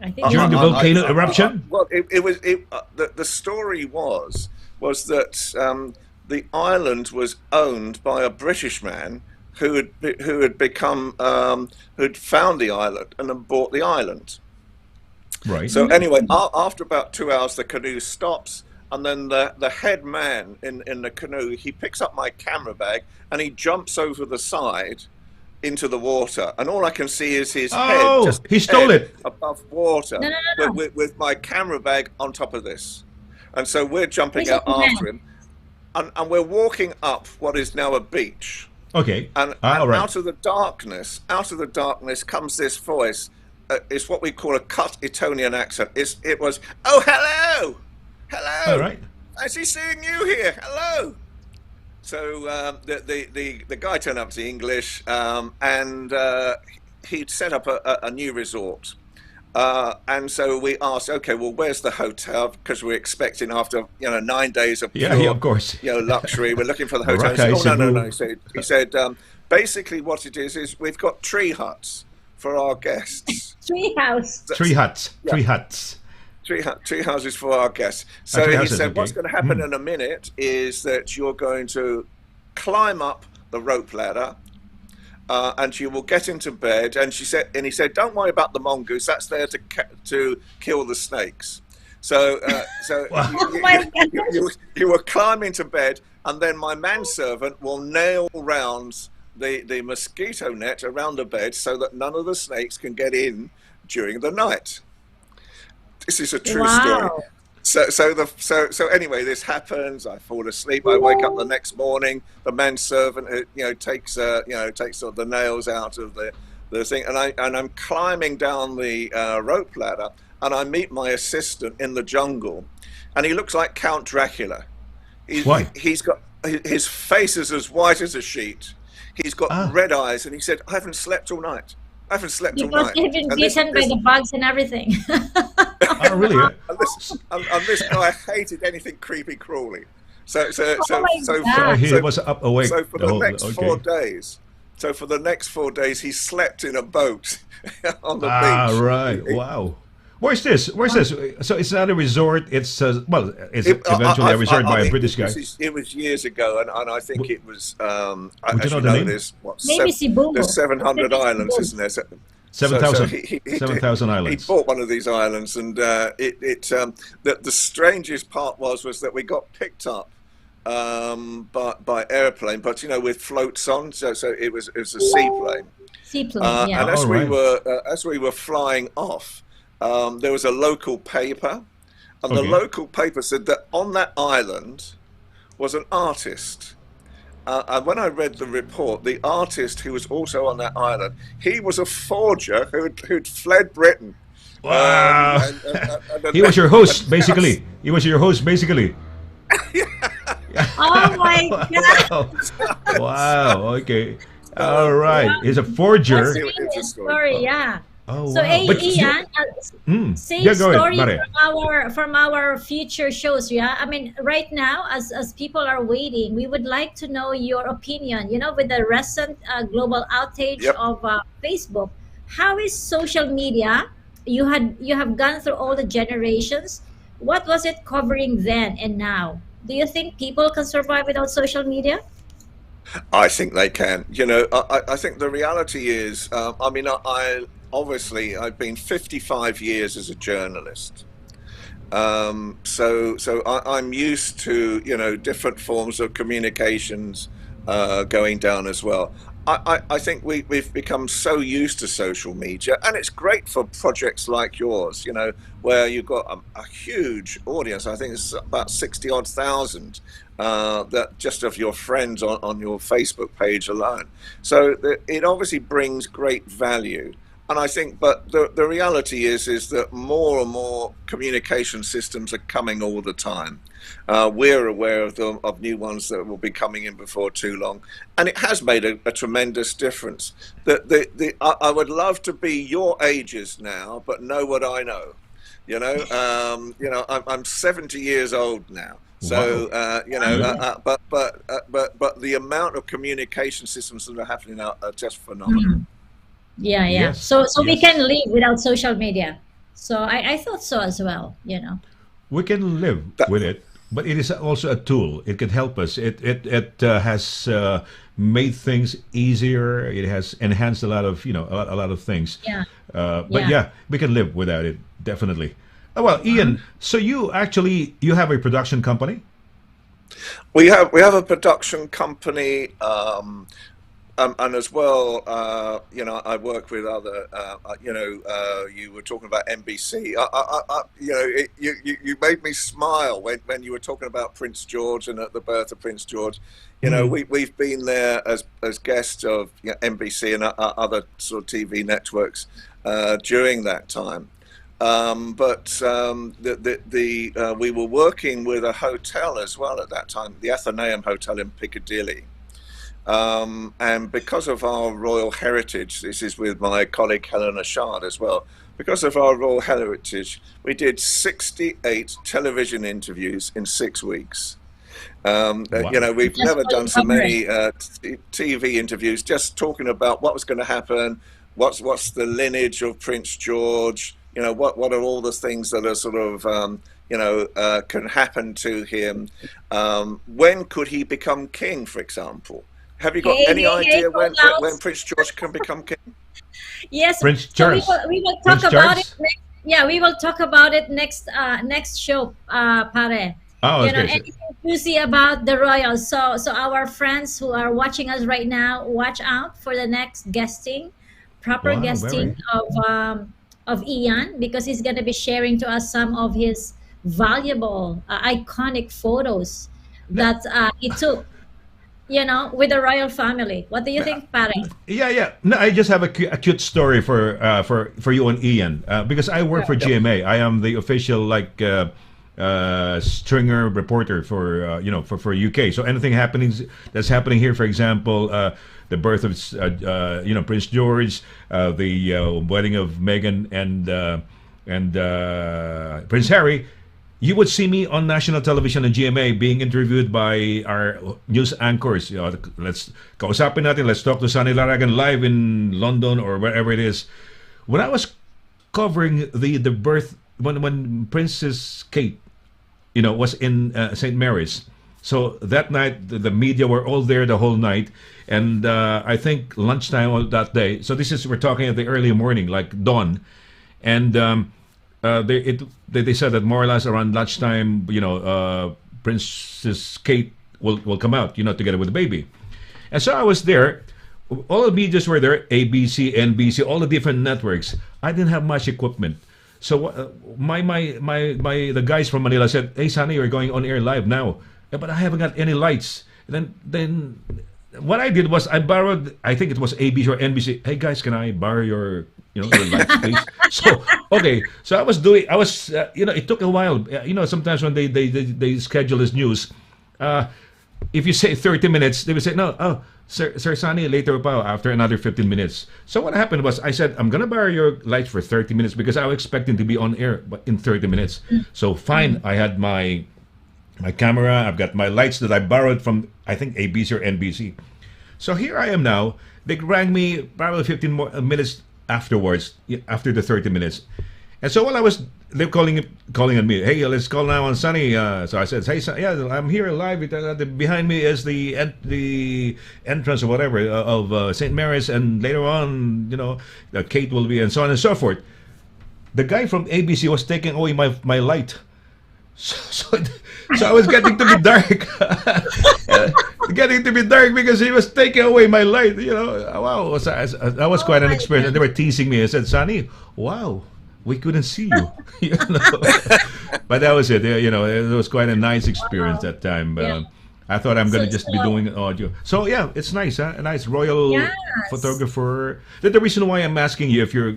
I think During the so. volcano eruption? Well, it was. The story was that the island was owned by a British man who had found the island and then bought the island. Right. So anyway, after about 2 hours, the canoe stops, and then the head man in the canoe, he picks up my camera bag and he jumps over the side into the water, and all I can see is his head. Just he his stole head it. above water. No. With my camera bag on top of this, and so we're jumping Where's out the man? after him, and we're walking up what is now a beach. Okay. And all right. out of the darkness comes this voice. It's what we call a cut Etonian accent. It was, "Oh, hello, hello. All right. I see seeing you here. Hello." So the guy turned up to English, and he'd set up a new resort. And so we asked, okay, well, where's the hotel? Because we're expecting after 9 days of pure, Yeah, of course. luxury, we're looking for the hotel. He said, Boracay, oh, no. Cebu. He said, basically what it is we've got tree huts for our guests. Treehouse. Three huts. Yeah. Three huts. Tree houses for our guests. So tree he houses, said, okay. what's going to happen in a minute is that you're going to climb up the rope ladder, and you will get into bed. And he said, don't worry about the mongoose. That's there to kill the snakes. So you were climbing to bed, and then my manservant will nail round the mosquito net around the bed so that none of the snakes can get in during the night. This is a true story. So anyway, this happens. I fall asleep. I wake up the next morning. The manservant, takes sort of the nails out of the thing, and I'm climbing down the rope ladder, and I meet my assistant in the jungle, and he looks like Count Dracula. Why? He's got his face is as white as a sheet. He's got red eyes, and he said, "I haven't slept all night. I haven't slept all Because night." they've been And this- bitten by this- the bugs and everything. Oh, really? and this guy hated anything creepy crawly. So my God. He was up awake. So for the next okay. 4 days, he slept in a boat on the Ah, beach. right. Wow. Where's this? So it's not a resort. It's it's eventually a resort by a British guy. It was years ago, and I think it was. Would you know as the name? There's Maybe Cebu. there's 700 Maybe islands, Cebu. isn't there? 7,000. he 7,000 He islands. bought one of these islands, and the strangest part was that we got picked up by airplane, but with floats on, so it was a seaplane. Seaplane, yeah. And as Oh, we right. were flying off, there was a local paper, and the Okay. local paper said that on that island was an artist. And when I read the report, the artist who was also on that island, he was a forger who'd fled Britain. Wow. And He was your host, basically. He was your host, basically. Oh my God. Wow. Okay. All right. He's a forger. That's really a story, yeah. Oh, So, wow. But Ian, same Yeah, go ahead, story Mare. from our future shows, yeah. I mean, right now, as people are waiting, we would like to know your opinion. With the recent global outage Yep. of Facebook, how is social media you have gone through all the generations. What was it covering then and now? Do you think people can survive without social media? I think they can. I think the reality is, I mean, I obviously I've been 55 years as a journalist. I'm used to different forms of communications going down as well. I think we've become so used to social media, and it's great for projects like yours, where you've got a huge audience. I think it's about 60 odd thousand that just of your friends on your Facebook page alone. So it obviously brings great value. And I think, but the reality is that more and more communication systems are coming all the time. We're aware of them, of new ones that will be coming in before too long, and it has made a tremendous difference. I would love to be your ages now, but know what I know. I'm 70 years old now. So but the amount of communication systems that are happening now are just phenomenal. Yeah, yeah. Yes, So we yes. can live without social media. So I thought so as well. We can live That- with it, but it is also a tool. It can help us. It has made things easier. It has enhanced a lot of a lot of things. Yeah. But Yeah. yeah, we can live without it definitely. Oh, well, Ian, so you have a production company? We have a production company, and as well, I work with other. You were talking about NBC. You made me smile when you were talking about Prince George and at the birth of Prince George. We've been there as guests of NBC and other sort of TV networks during that time. We were working with a hotel as well at that time, the Athenaeum Hotel in Piccadilly. And because of our royal heritage, this is with my colleague Helena Shard as well, because of our royal heritage, we did 68 television interviews in 6 weeks. Wow. We've Just never for done the so coverage. many TV interviews, just talking about what was going to happen, what's the lineage of Prince George, what are all the things that are sort of can happen to him. When could he become king, for example? Have you got Hey, any hey, hey, idea when Paul when Prince George can become king? Yes. Prince So we Charles. will we will talk Prince about it Charles? next. Yeah, we will talk about it next show, pare. Oh, okay. Anything juicy about the royals. So our friends who are watching us right now, watch out for the next guesting, proper Wow, guesting very. of Ian, because he's gonna be sharing to us some of his valuable, iconic photos that he took, with the royal family. What do you think, pare? Yeah, yeah. No, I just have a cute story for you and Ian because I work for GMA. I am the official stringer reporter for for UK. So anything that's happening here, for example, the birth of Prince George, the wedding of Meghan and Prince Harry. You would see me on national television and GMA being interviewed by our news anchors. Let's kausapin natin. Let's talk to Sonny Laragan live in London or wherever it is. When I was covering the birth when Princess Kate, was in St. Mary's. So that night the media were all there the whole night, and I think lunchtime of that day. So we're talking at the early morning, like dawn, and. They said that more or less around lunchtime, Princess Kate will come out, together with the baby. And so I was there. All the medias were there, ABC, NBC, all the different networks. I didn't have much equipment. So the guys from Manila said, "Hey, Sonny, you're going on air live now." "Yeah, but I haven't got any lights." And then what I did was I borrowed, I think it was ABC or NBC. "Hey guys, can I borrow your lights, please?" So okay, so I was, it took a while. Sometimes when they schedule this news, if you say 30 minutes, they would say, "No, oh, Sir Sonny, later pa, after another 15 minutes." So what happened was I said, "I'm gonna borrow your lights for 30 minutes because I was expecting to be on air but in 30 minutes. So fine, I had my camera, I've got my lights that I borrowed from, I think, ABC or NBC. So here I am now. They rang me probably 15 more minutes afterwards, after the 30 minutes. And so while I was, they're calling on me. Hey, let's call now on Sonny. So I said, hey, yeah, I'm here live. Behind me is the entrance or whatever of St. Mary's, and later on, Kate will be, and so on and so forth. The guy from ABC was taking away my light. So I was getting to be dark. Getting to be dark because he was taking away my light. Wow, that was quite an experience. And they were teasing me. I said, Sonny, wow, we couldn't see you. But that was it. It was quite a nice experience that time. Yeah. I thought I'm going to So- just be doing audio. So yeah, it's nice, huh? A nice royal Yes. photographer. That's the reason why I'm asking you if you're,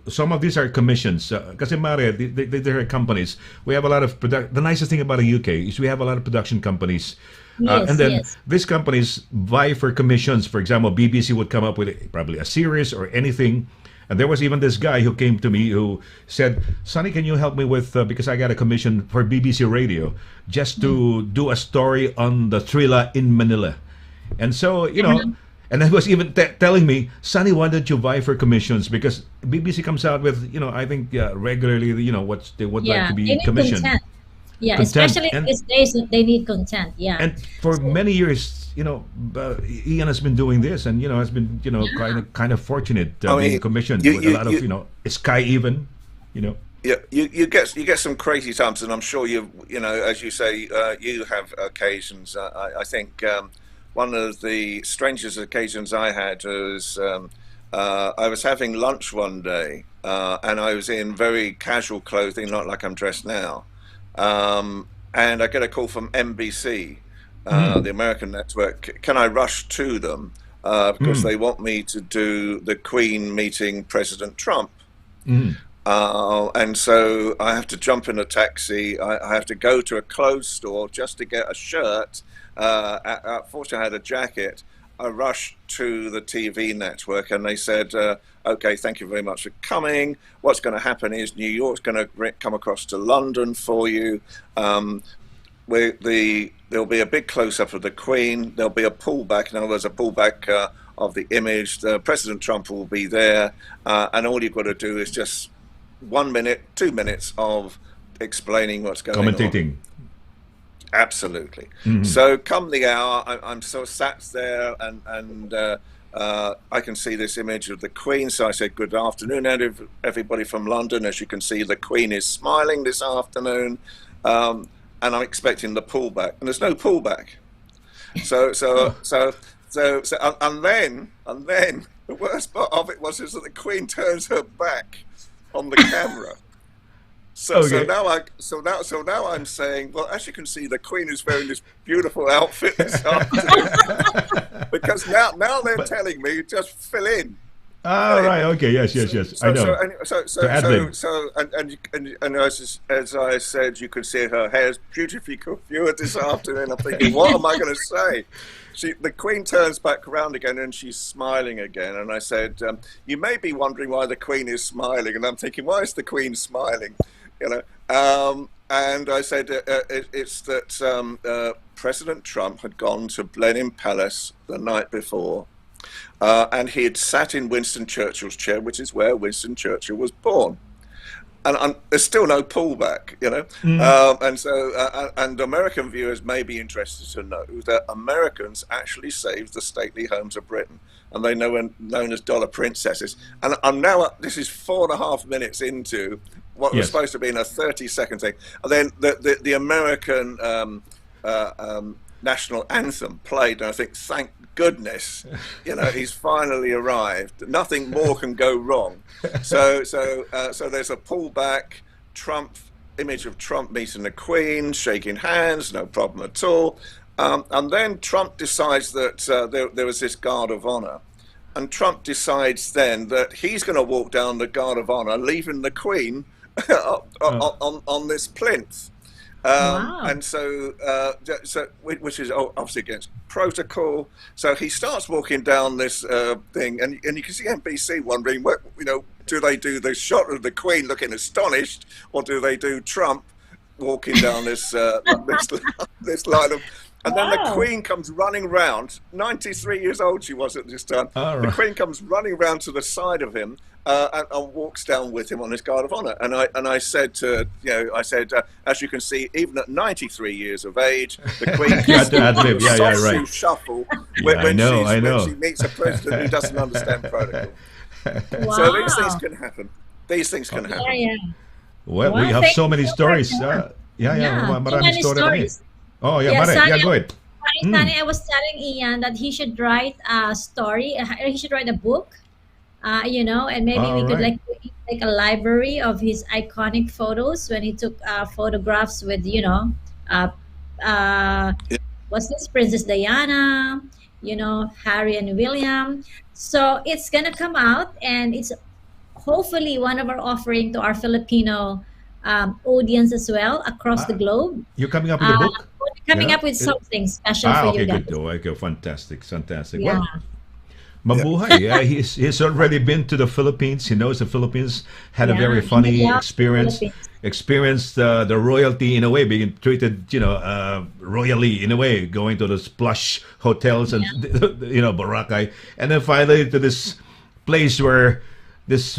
some of these are commissions. Because in Maria, there are companies. We have a lot of the nicest thing about the UK is we have a lot of production companies. Yes, And then yes. these companies vie for commissions. For example, BBC would come up with probably a series or anything. And there was even this guy who came to me who said, Sonny, can you help me with, because I got a commission for BBC Radio, just to do a story on the thriller in Manila. And so, and I was even telling me, Sonny, why don't you vie for commissions? Because BBC comes out with, I think regularly, what they would like to they be need commissioned. content. Yeah, Content, especially and- these days, they need content. Yeah. And for many years, Ian has been doing this, and has been kind of fortunate I mean, being commissioned you- with you- a lot of Sky even. Yeah, you get some crazy times, and I'm sure as you say, you have occasions. I think one of the strangest occasions I had was I was having lunch one day, and I was in very casual clothing, not like I'm dressed now, and I get a call from NBC, the American network. Can I rush to them because they want me to do the Queen meeting President Trump? And so I have to jump in a taxi. I have to go to a clothes store just to get a shirt. Fortunately, I had a jacket. I rushed to the TV network, and they said, "Okay, thank you very much for coming. What's going to happen is New York's going to come across to London for you. There'll be a big close-up of the Queen. There'll be a pullback. In other words, a pullback of the image. President Trump will be there, and all you've got to do is just 1 minute, 2 minutes of explaining what's going on." Commentating. Absolutely. So come the hour, I'm so sat there, and I can see this image of the Queen. So I said, "Good afternoon, everybody from London. As you can see, the Queen is smiling this afternoon." And I'm expecting the pullback, and there's no pullback. And then the worst part of it is that the Queen turns her back on the camera. So now I'm saying, well, as you can see, the Queen is wearing this beautiful outfit this afternoon, because now they're telling me just fill in. Right. Okay. Yes. I know. And as I said, you could see her hair's beautifully coiffed this afternoon. I'm thinking, what am I going to say? The Queen turns back around again, and she's smiling again. And I said, you may be wondering why the Queen is smiling. And I'm thinking, why is the Queen smiling? And I said, it's that President Trump had gone to Blenheim Palace the night before. And he had sat in Winston Churchill's chair, which is where Winston Churchill was born. And there's still no pullback, and so and American viewers may be interested to know that Americans actually saved the stately homes of Britain, and they know known as dollar princesses. And I'm now this is 4.5 minutes into what was supposed to be in a 30-second thing, and then the American national anthem played, and I think, thank goodness, he's finally arrived. Nothing more can go wrong. So there's a pullback. Image of Trump meeting the Queen, shaking hands, no problem at all. And then Trump decides that there was this guard of honor, and Trump decides then that he's going to walk down the guard of honor, leaving the Queen on this plinth. Wow. And so which is obviously against protocol. So he starts walking down this thing, and you can see NBC wondering, do they do the shot of the Queen looking astonished, or do they do Trump walking down this this line of And then the Wow. Queen comes running round. 93 years old she was at this time. All The right. Queen comes running round to the side of him and walks down with him on his guard of honor. And I said to as you can see, even at 93 years of age, the Queen You can had to still ad do lib. a Yeah, soft right. shoe shuffle Yeah, I know. when she meets a president who doesn't understand protocol. Wow. So these things can happen. These things can happen. Yeah. Well, Wow, we have thank so you many so stories. much. Yeah, Too maraming many story kami. stories. Oh, yeah, Yeah, Mare. Sonny, Yeah, go ahead. Sonny, I was telling Ian that he should write a story. He should write a book. And maybe we All could right. like a library of his iconic photos when he took photographs with uh, uh, Yeah. what's this, Princess Diana, Harry and William. So it's gonna come out, and it's hopefully one of our offering to our Filipino audience as well across the Ah, globe. You're coming up with a book? We'll be coming Yeah? up with something special for Okay, you guys. good. Oh, okay, fantastic. Yeah. Well, mabuhay. Yeah, he's already been to the Philippines. He knows the Philippines. Had a Yeah, very he funny loves the experience. Philippines. Experienced the royalty in a way, being treated, royally in a way, going to those plush hotels and Boracay, and then finally to this place where this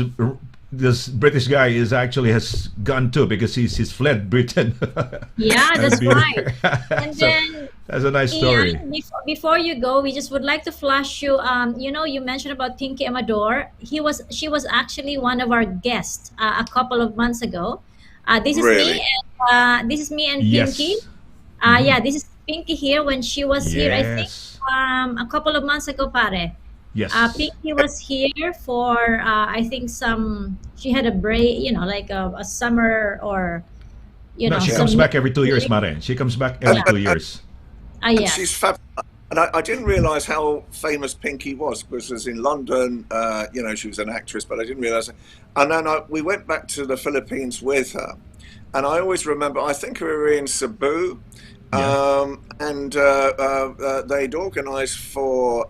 British guy has gone to because he's fled Britain. Yeah, And that's been right. there. And So, then that's a nice story. Ian, before you go, we just would like to flash you. You mentioned about Pinky Amador. She was actually one of our guests a couple of months ago. This is Really? me and this is me and Pinky. Yes. Mhm. Yeah, this is Pinky here when she was here. I think Yes. a couple of months ago, pare. Yes. Pinky was here for I think she had a break, like a summer or No, she some comes back every 2 years, break. Mare. She comes back every 2 years. And Yes. she's fab. And I didn't realize how famous Pinky was because in London, she was an actress, but I didn't realize it. And then we went back to the Philippines with her. And I always remember, I think we were in Cebu, Yeah. and they'd organized for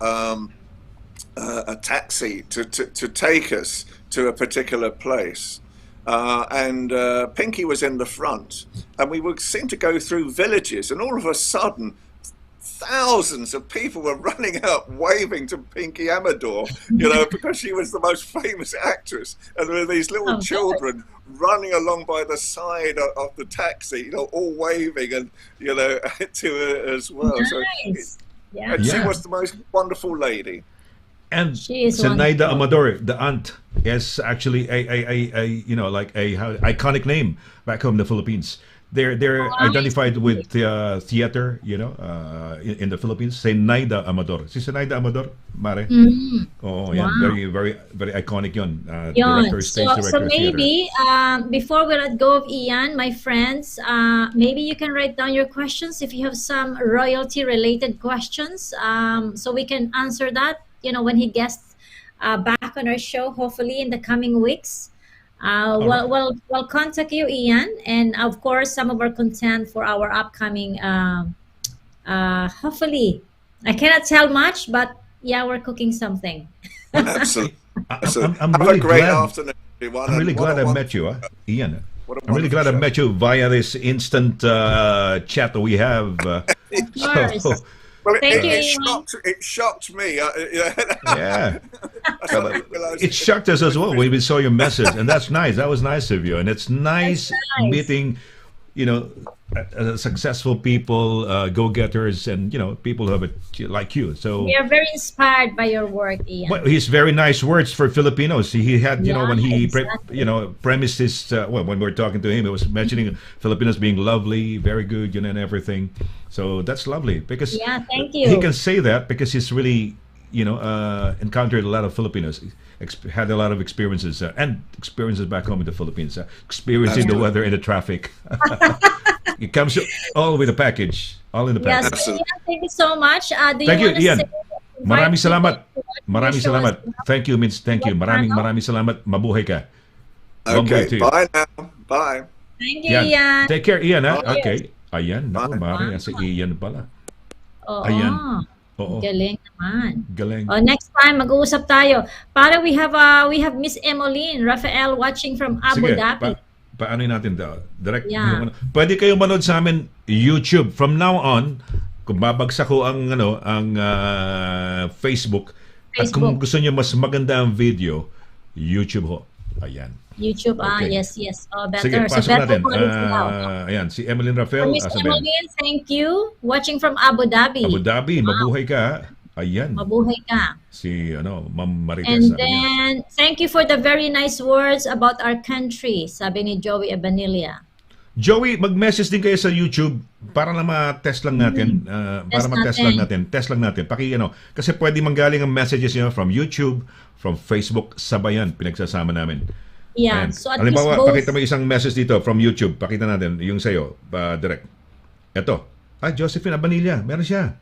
a taxi to take us to a particular place. And Pinky was in the front, and we would seem to go through villages, and all of a sudden, thousands of people were running out waving to Pinky Amador, because she was the most famous actress, and there were these little Oh, good. children running along by the side of the taxi, all waving and to her as well. So, Nice. Yeah. and she Yeah. was the most wonderful lady. And She is Zenaida wonderful. Amador, the aunt, is actually a iconic name back home in the Philippines. They're Nice. identified with theater, in the Philippines. Zenaida Amador. Si Zenaida Amador, Mare. Mhm. Oh, yeah, Wow. very very very iconic yun. Yun. Director, stage So director, theater. maybe before we let go of Ian, my friends, maybe you can write down your questions if you have some royalty related questions, so we can answer that. When he guests back on our show, hopefully in the coming weeks. right. We'll contact you, Ian, and of course some of our content for our upcoming. Hopefully, I cannot tell much, but yeah, we're cooking something. Absolutely. Absolutely. I'm Have really a great glad. afternoon, everyone. I'm really and what glad a I met you, Ian. what a I'm really wonderful glad I show. met you via this instant chat that we have. Of course. Well, Thank you, it Ian. shocked me. Yeah. I didn't realize It shocked us as well when we saw your message, and that's nice. That was nice of you, and it's nice, nice. meeting, successful people, go-getters, and people who have like you. So, We are very inspired by your work, Ian. well, his very nice words for Filipinos. He had, Yeah, when he exactly. premised his, when we were talking to him, he was mentioning Filipinos being lovely, very good, and everything. So that's lovely because Yeah, thank you. he can say that because he's really, encountered a lot of Filipinos, had a lot of experiences and experiences back home in the Philippines, experiencing the Absolutely. weather and the traffic. It comes all with a package, all in the Yes, package. Absolutely. Ian, thank you so much. Do Thank you, wanna Ian. say- Maraming invite salamat. people to watch your Maraming show as salamat. well? Thank you means thank you. Maraming Ano? maraming salamat. Mabuhay ka. Long Okay, day to you. bye now. Bye. Thank you, Yan. Ian. Take care, Ian, ha? Bye. Okay. Ayan. Naku, Bye. Mari. Si Ian pala. Oo. Ayan. Oo. Galing naman. Galing. Oh, next time mag-uusap tayo. Para we have Miss Emmeline Rafael watching from Abu Sige, Dhabi. paano natin daw? Direct. Yeah. Pwede kayo manood sa amin YouTube. From now on, kung babagsak ko ang Facebook, at kung Facebook. gusto niyo mas maganda ang video, YouTube ho. Ayan. YouTube, Okay. yes. Oh, Sige, better. So, pasok better natin. quality now. Ayan, si Emeline Rafael, Miss asa ba yan? Emmeline, thank you. Watching from Abu Dhabi. Abu Dhabi, mabuhay ka. Ayan. Mabuhay ka. Si Ma'am Marites. And sabi niya. then, thank you for the very nice words about our country, sabi ni Joey Abanilla. Joey, mag-message din kayo sa YouTube para na ma-test lang natin. Para Test ma-test natin. lang natin. Test lang natin. Kasi pwede manggaling ang messages niyo from YouTube, from Facebook, sabayan, pinagsasama namin. Yeah, Ayan. so at Halimbawa, least both, pakita mo isang message dito from YouTube. Pakita natin yung sa'yo, direct. Ito. Josephine Abanilla. Meron siya.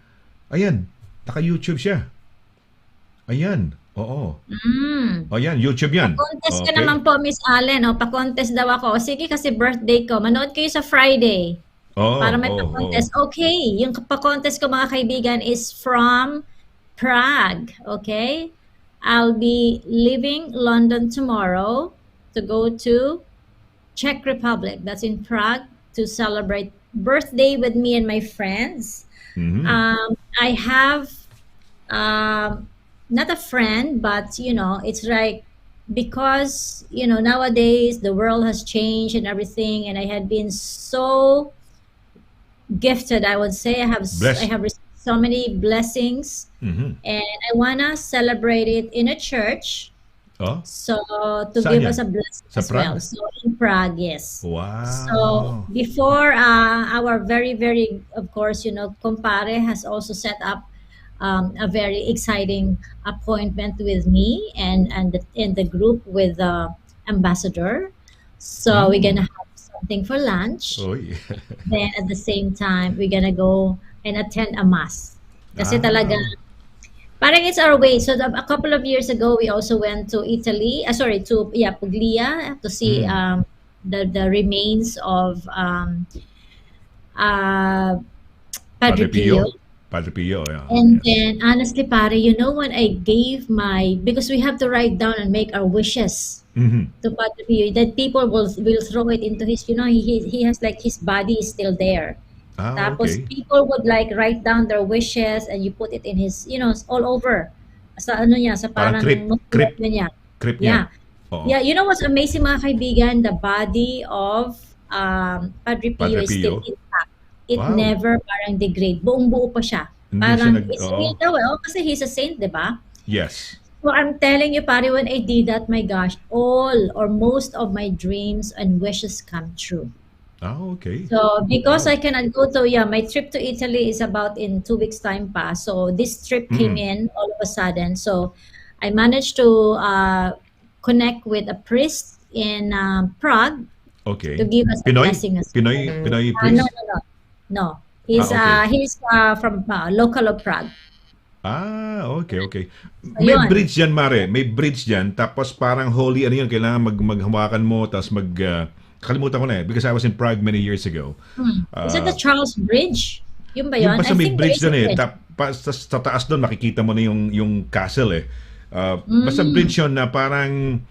Ayan. Naka-YouTube siya. Ayan. Oo. Ayan, YouTube yan. contest ka naman po, Miss Allen. Oh, pa-contest daw ako. O, sige, kasi birthday ko. Manood kayo sa Friday. Para may pa-contest. Okay, yung pa-contest ko mga kaibigan is from Prague. Okay? I'll be leaving London tomorrow to go to Czech Republic. That's in Prague to celebrate birthday with me and my friends. Mhm. I have not a friend, but it's like because nowadays the world has changed and everything, and I had been so gifted. I would say Blessed. I have received so many blessings, Mhm. and I wanna celebrate it in a church. Oh? So to Saan give yan? us a blessing Sa as Prague? well. So in Prague, yes. Wow. So before our very, very, of course, compare has also set up a very exciting appointment with me and in the group with the ambassador. So we're gonna have something for lunch. Oy. Then at the same time, we're gonna go and attend a mass. Kasi talaga, parang it's our way. So a couple of years ago, we also went to Italy. Puglia to see the remains of Padre Pio. Padre Pio, yeah. And Yes. then, honestly, pare, when I gave because we have to write down and make our wishes Mhm. to Padre Pio, that people will throw it into his, he has like his body is still there. Tapos Okay. people would like write down their wishes and you put it in his, all over. Sa niya, sa Parang parang crypt. niya. Crypt Yeah. niya. Oo. Yeah, what's amazing mga kaibigan, the body of Padre Pio Padre is still Pio? intact. It Wow. never parang degrade. Buong-buo pa siya. Hindi Parang siya it's oo. real daw kasi he's a saint, di ba? Yes. So I'm telling you, pare, when I did that, my gosh, all or most of my dreams and wishes come true. Okay. So because I cannot go to, my trip to Italy is about in 2 weeks time pa. So this trip came in all of a sudden. So I managed to connect with a priest in Prague Okay. to give us a Pinoy? blessing as Pinoy no, priest? no. He's okay. from local of Prague. Okay. May Ayun. bridge dyan, Mare. May bridge dyan. Tapos parang holy, yun, kailangan maghawakan mo, tapos kakalimutan ko na because I was in Prague many years ago. Is it the Charles Bridge? Yun ba yun? Yung basta I may think bridge there doon is a bridge. sa taas doon, makikita mo na yung castle eh. Basta bridge yun na parang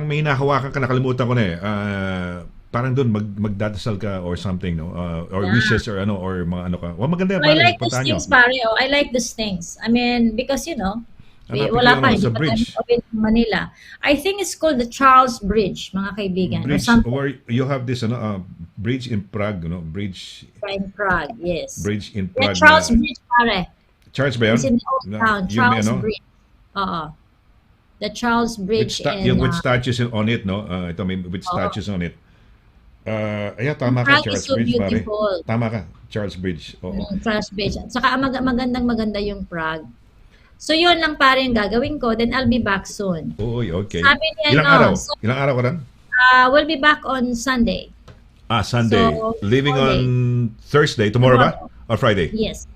may hinahawakan ka, nakalimutan ko na eh. Parang doon magdadasal ka or something, no? Or wishes or or mga ka. Maganda yan. I Mare, like these puntahan nyo. things, pare. I like these things. I mean, because Hanapin wala ko pa, yung hindi sa pa bridge. tayo open in Manila. I think it's called the Charles Bridge, mga kaibigan. Or Bridge, something or you have this bridge in Prague, bridge in Prague, yes. in Yeah, Prague. Charles Bridge, pare. Charles ba yun? It's in the old town. Yun may Charles Bridge. The Charles Bridge with statues on it, no? Ito may with statues on it. Tama ka, Prague is Charles so Bridge, pare. beautiful. Tama ka, Charles Bridge. Oo. Charles Bridge. Saka maganda yung Prague. So yun lang pare yung gagawin ko. Then I'll be back soon. Uy, okay. Sabi niya, Ilang araw? so, Ilang araw ka rin? we'll be back on Sunday. Sunday. So, Leaving Monday. on Thursday. Tomorrow ba? Or Friday? Yes.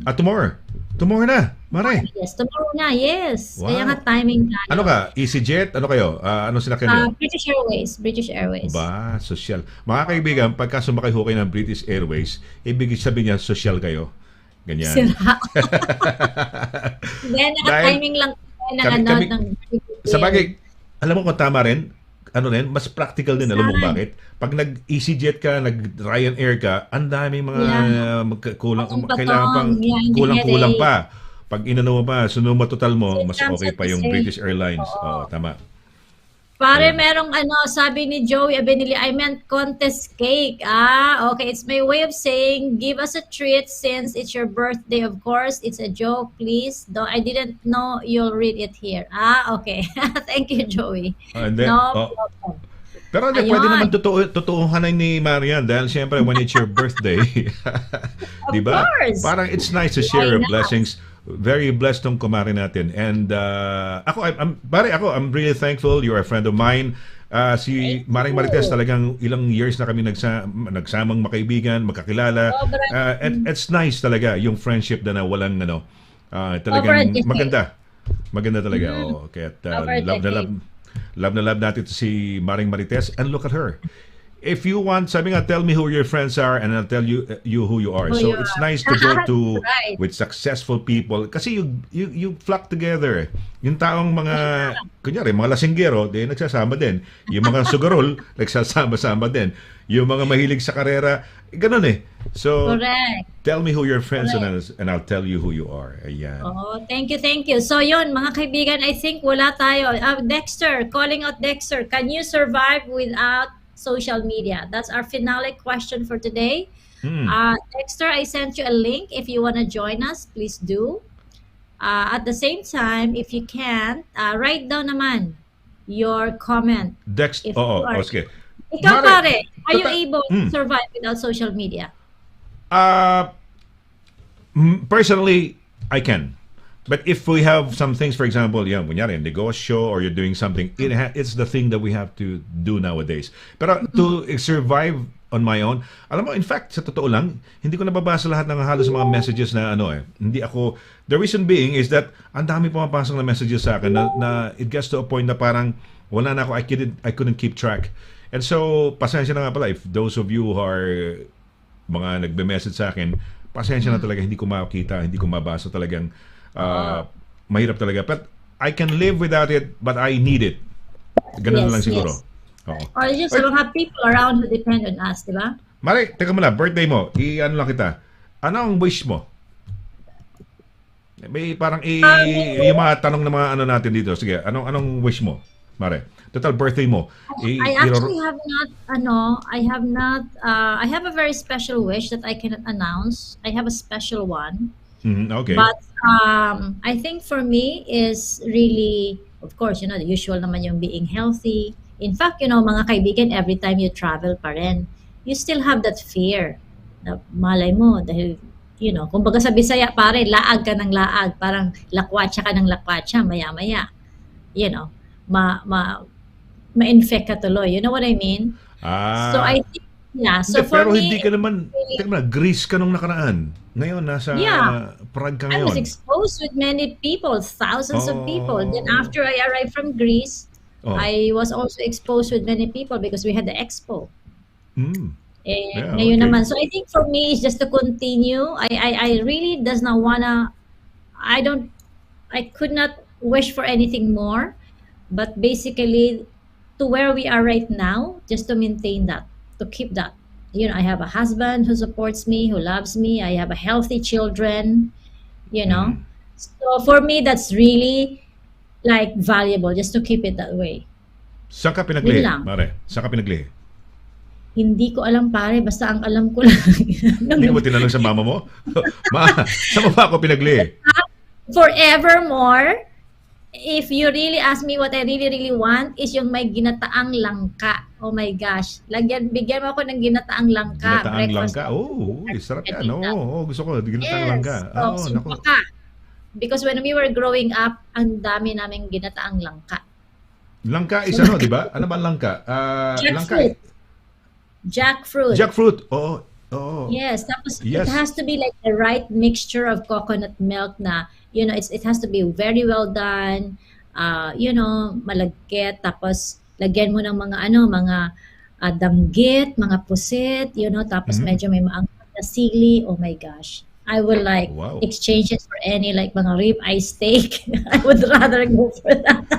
Tomorrow. Tomorrow na, Mare. Yes, tomorrow na. Yes. Wow. Kaya nga timing tayo. Ano ka? EasyJet? Ano kayo? Ano sinakyan niyo? British Airways. British Airways. Ba, social. Mga kaibigan, pagka sumakay ho kayo ng British Airways, ibig sabihin niya, social kayo. Ganyan. Sira. Then, naka-timing lang tayo ng kami- ng Sa bagay, alam mo kung tama rin, ano rin, mas practical din. Alam mo kung bakit? Pag nag-EasyJet ka, nag-Ryanair ka, ang daming mga kulang, kailangan pang kulang-kulang pa. Pag inano mo pa, sunuma total mo, mas okay pa yung British Airlines. Oo, tama. Pare, merong sabi ni Joey Abenili, I meant contest cake. Okay. It's my way of saying, give us a treat since it's your birthday, of course. It's a joke, please. Though I didn't know you'll read it here. Okay. Thank you, Joey. And then, No problem. Pero pwede naman totoohanan ni Marian dahil siyempre when it's your birthday, di ba? course. Parang it's nice to share blessings. Very blessed tong kumare natin. And I'm really thankful. You're a friend of mine. Si Maring Marites talagang ilang years na kami nagsamang makaibigan, magkakilala. And it's nice talaga yung friendship na walang talagang maganda. Maganda talaga. Kaya love na love natin to si Maring Marites. And look at her. If you want, sabi nga, tell me who your friends are and I'll tell you who you are. So it's nice to go to with successful people kasi you flock together. Yung taong mga kunyari, mga lasinggero, nagsasama din. Yung mga sugarol, nagsasama-sama din. Yung mga mahilig sa karera, ganun eh. So tell me who your friends and I'll tell you who you are. Ayan. Thank you. So yun, mga kaibigan, I think wala tayo. Dexter, calling out Dexter, can you survive without social media? That's our finale question for today. Dexter, I sent you a link. If you want to join us, please do. At the same time, if you can, write down naman your comment. Dexter, okay. Ikaw pare, are you able to survive without social media? Personally, I can. But if we have some things, for example, kunyari, negosyo or you're doing something, it's the thing that we have to do nowadays. Pero to survive on my own, alam mo, in fact, sa totoo lang, hindi ko nababasa lahat ng halos mga messages na hindi ako, the reason being is that ang dami pumapasok na messages sa akin na it gets to a point na parang wala na ako, I couldn't keep track. And so, pasensya na nga pala, if those of you who are mga nagbe-message sa akin, pasensya na talaga, hindi ko makita, hindi ko mabasa talagang mahirap talaga. But I can live without it, but I need it. Ganun lang siguro. Or just sa mga people around who depend on us, di ba? Mari, teka muna, birthday mo, ano lang kita. Ano ang wish mo? May parang yung mga tanong ng mga natin dito. Sige, anong wish mo? Mari, total birthday mo. I actually have not, I have a very special wish that I cannot announce. I have a special one. Okay. But I think for me is really, of course, the usual naman yung being healthy. In fact, mga kaibigan, every time you travel pa rin, you still have that fear na malay mo dahil, kumbaga sa Bisaya, pare, laag ka ng laag, parang lakwatsa ka ng lakwatsa, maya-maya, ma-infect ka tuloy. You know what I mean? So I think, so for pero me, hindi ka naman, Greece ka nung nakaraan. Ngayon, nasa Prague ka ngayon. I was exposed with many people, thousands of people. Then after I arrived from Greece, I was also exposed with many people because we had the expo. Ngayon naman. So I think for me, it's just to continue. I really does not wanna, I could not wish for anything more. But basically, to where we are right now, just to maintain that, to keep that. I have a husband who supports me, who loves me. I have a healthy children, So for me, that's really like valuable just to keep it that way. Saan ka pinaglihi, Mare? Saan ka pinaglihi? Hindi ko alam, pare. Basta ang alam ko lang. Hindi mo tinanong sa mama mo? Saan mo ba ako pinaglihi? Forevermore, if you really ask me what I really, really want is yung may ginataang langka. Oh my gosh. Bigyan mo ako ng ginataang langka. Ginataang langka? Sarap yan. Gusto ko. Ginataang langka. Naku. Because when we were growing up, ang dami naming ginataang langka. Langka is di ba? Ano ba langka? Jackfruit. Jackfruit. Jackfruit. Yes. Tapos it has to be like the right mixture of coconut milk na it has to be very well done, malagkit, tapos lagyan mo ng mga danggit, mga pusit, tapos medyo may maangkat na sili. Oh my gosh. I will exchange it for any mga rib eye steak. I would rather go for that.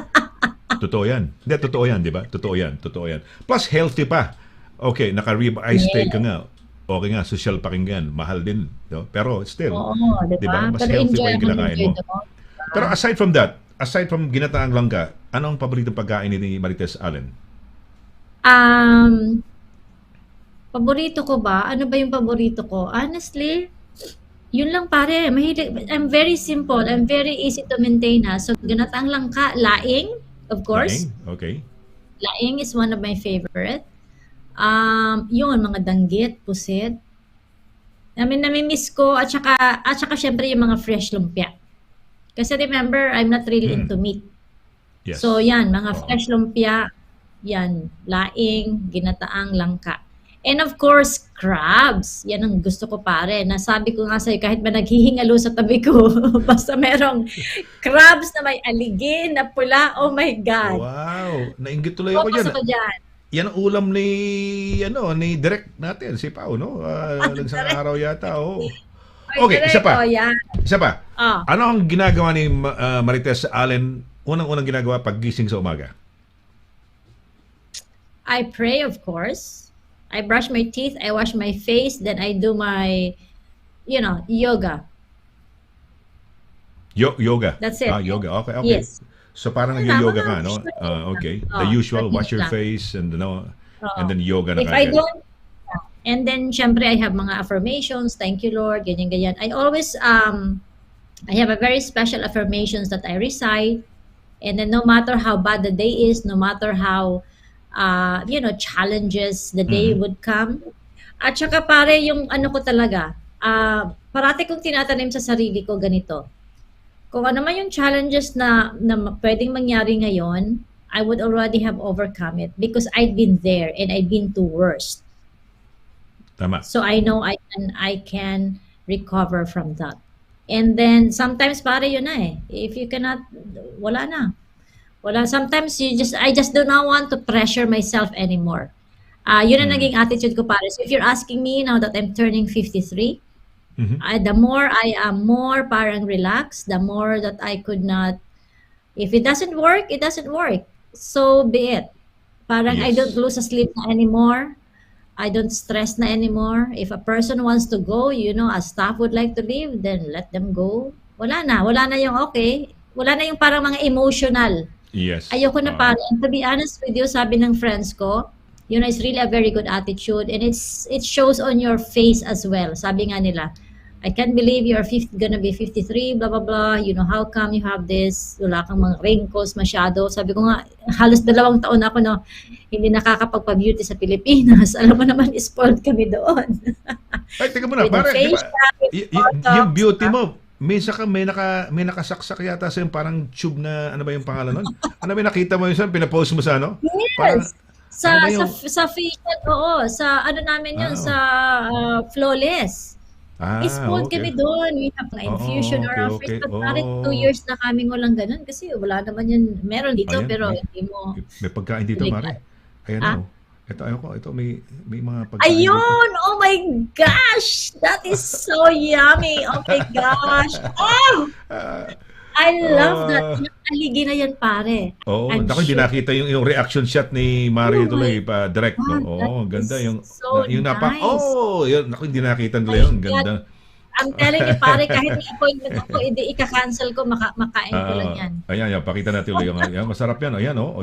Totoo yan. Hindi, totoo yan, di ba? Totoo yan, totoo yan. Plus, healthy pa. Okay, naka-rib eye steak ka nga. Okay nga, social pakinggan. Mahal din. No? Pero still, Oo, di di ba? ba? Mas Pero healthy enjoy pa yung ako kinakain enjoy mo. doon. Pero aside from that, aside from ginataang langka, anong paboritong pagkain ni Marites Allen? Paborito ko ba? Ano ba yung paborito ko? Honestly, yun lang pare. Mahilig. I'm very simple. I'm very easy to maintain ha. So, ginataang langka, laing, of course. Laing? Okay. Laing is one of my favorite. Yun, mga danggit, pusit. Namimiss ko at saka syempre yung mga fresh lumpia. Kasi remember, I'm not really into meat. Yes. So yan, mga Oo. fresh lumpia, yan, laing, ginataang langka. And of course, crabs. Yan ang gusto ko pare. Nasabi ko nga sa'yo, kahit ba naghihingalo sa tabi ko, basta merong crabs na may aligin na pula, oh my God. Wow. Nainggit tuloy ako Focus dyan. ako dyan. Yan ang ulam ni Direk natin, si Pao, no? Isang araw yata, oh. Okay, isa pa. Oh, yan. Isa pa. Ah. Ano ang ginagawa ni Marites Allen, unang-unang ginagawa paggising sa umaga? I pray, of course. I brush my teeth, I wash my face, then I do my, yoga. Yoga. That's it. Yoga. Okay, okay. Yes. So parang Wala, nag-yoga mga ka, no? Okay. The Oh, usual, ganun wash your lang. face and Oo. and then yoga na If I kagad. don't, and then syempre I have mga affirmations, thank you Lord, ganyan. I always, I have a very special affirmations that I recite, and then no matter how bad the day is, no matter how, challenges the day Mhm. would come, at saka pare yung ano ko talaga, parati kong tinatanim sa sarili ko ganito. Kung ano man yung challenges na pwedeng mangyari ngayon, I would already have overcome it because I've been there and I've been to worst. Tama. So I know I can recover from that. And then sometimes pare yun na eh. If you cannot, wala na. Wala. Sometimes I just do not want to pressure myself anymore. Yun ang naging attitude ko pare. So if you're asking me now that I'm turning 53, Mhm. the more I am more parang relaxed, the more that I could not, if it doesn't work, it doesn't work. So be it. Parang I Yes. don't lose sleep na anymore. I don't stress na anymore. If a person wants to go, a staff would like to leave, then let them go. Wala na yung okay. Wala na yung parang mga emotional. Yes. Ayoko na parang, to be honest with you, sabi ng friends ko, it's really a very good attitude and it shows on your face as well. Sabi nga nila, I can't believe you're gonna be 53, blah, blah, blah. How come you have this? Wala kang mga wrinkles masyado. Sabi ko nga, halos 2 taon ako, no, hindi nakakapagpa-beauty sa Pilipinas. Alam mo naman, spoiled kami doon. Ay, teka muna, With the pare, di ba? facial, with Botox, Yung beauty mo, may nakasaksak yata sa yung parang tube na, ano ba yung pangalan nun? Ano ba yung nakita mo yun? Pinapost mo sa ano? Parang, Yes. Sa, ano ba sa, yung- sa facial, oo. Sa ano namin yun, Ah. sa flawless. Spoiled okay. kami doon. We have na infusion Oo, or our okay, face. But parang oo. 2 years na kami walang ganun kasi wala naman yun. Meron dito Ayan, pero may- hindi mo. May pagkain dito, Like Mare. Ayan Ah? o. Ito, may mga pagkain Ayun! Oh my gosh! That is so yummy! Oh my gosh! Oh! I love that. Ah. Aligi na yan, pare. Oo, I'm hindi sure. nakita yung reaction shot ni Mari Oh tuloy my pa direct, no? God, Oo, that ang ganda is yung so nice. yun, hindi nakita nila My yun, God. ganda. I'm telling you, pare, kahit may appointment ako, hindi ika-cancel ko, makain ko lang yan. Ayan, pakita natin ulit yung ayan, masarap yan. Ayan, oh,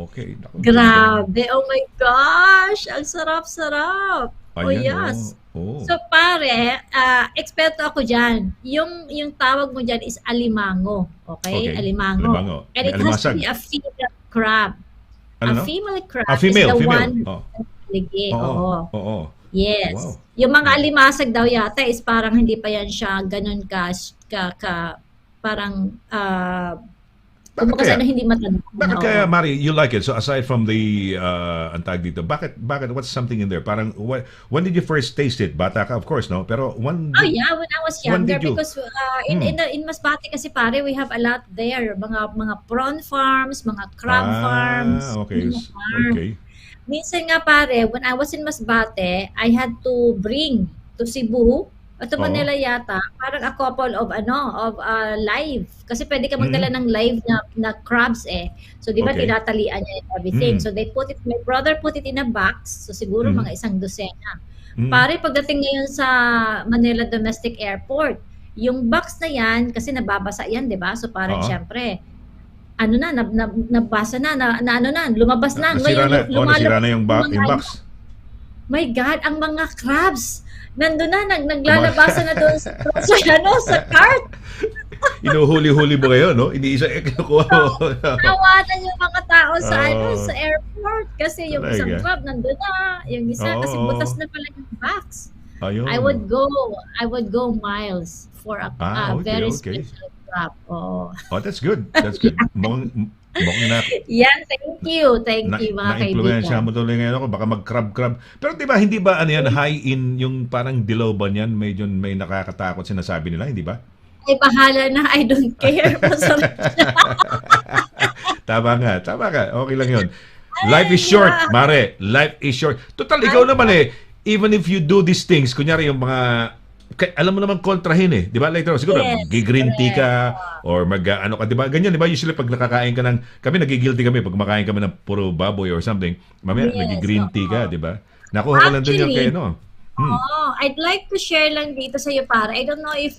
okay. Naku, Grabe! Oh my gosh! Ang sarap-sarap! Oh Ayan, yes! oh. So pare, eksperto ako dyan. Yung tawag mo dyan is alimango. Okay? Okay, Alimango. alimango. And May it has to alimasag. be a female crab. Ano, A no? female crab Female, is the female. one Oh. ligi. Oo. Oo. Yes. Wow. Yung mga alimasag daw yata is parang hindi pa yan siya ganun parang kumbaga kaya? sa ano, hindi matanda. Bakit Oo. kaya, Mari, you like it? So aside from the ang tawag dito, bakit what's something in there? Parang when did you first taste it? Bata ka, of course, no? Pero when Oh yeah, when I was When younger, did you- because in Masbate kasi pare, we have a lot there, mga prawn farms, mga crab farms. Okay. mga farm. Okay. Minsan nga pare, when I was in Masbate, I had to bring to Cebu At sa Oo. Manila yata, parang a couple of live. Kasi pwede ka magdala ng live na crabs eh. So di ba Okay. tinatalian niya and everything. Mm. So my brother put it in a box. So siguro Mhm. mga isang dosena. Mm. Pare, pagdating ngayon sa Manila Domestic Airport, yung box na yan, kasi nababasa yan, di ba? So parang Oo. syempre, nabasa lumabas na. Nasira na. Ngayon, Nasira lumalabas na yung, yung yung mga box. my God, ang mga crabs, nandun na, naglalabasan na doon sa cart. Inuhuli-huli mo ngayon, no? Iniisa kinukuha mo. Tawanan yung mga tao sa Oo. sa airport kasi yung Talaga. isang crab nandun na, yung isa kasi Oo. butas na pala yung box. Ayun. I would go miles for a Okay, very okay. special crab. Oh. Oh, that's good. That's good. Mukhang na Yan, thank you mga na-influensya kaibigan. mo tuloy ngayon ako, baka mag-crab-crab. Pero di ba, hindi ba ano yan, high in yung parang dilaw ba niyan, medyo may nakakatakot sinasabi nila, hindi ba? Ay, bahala na, I don't care. Masarap siya. Tama ka. Okay lang yun. Life is short, Mare. Life is short. Total, ikaw naman even if you do these things, kunyari yung mga alam mo naman kontrahin di ba? Later, siguro, Yes, mag-green tea ka or mag-ano ka, di ba? Ganyan, di ba? Usually, pag nakakain ka kami nagigilty kami pag makain kami ng puro baboy or something, mamaya, Yes, nag-green tea ka, di ba? Nakuha ko lang din yung Actually, kayo, I'd like to share lang dito sa iyo para. I don't know if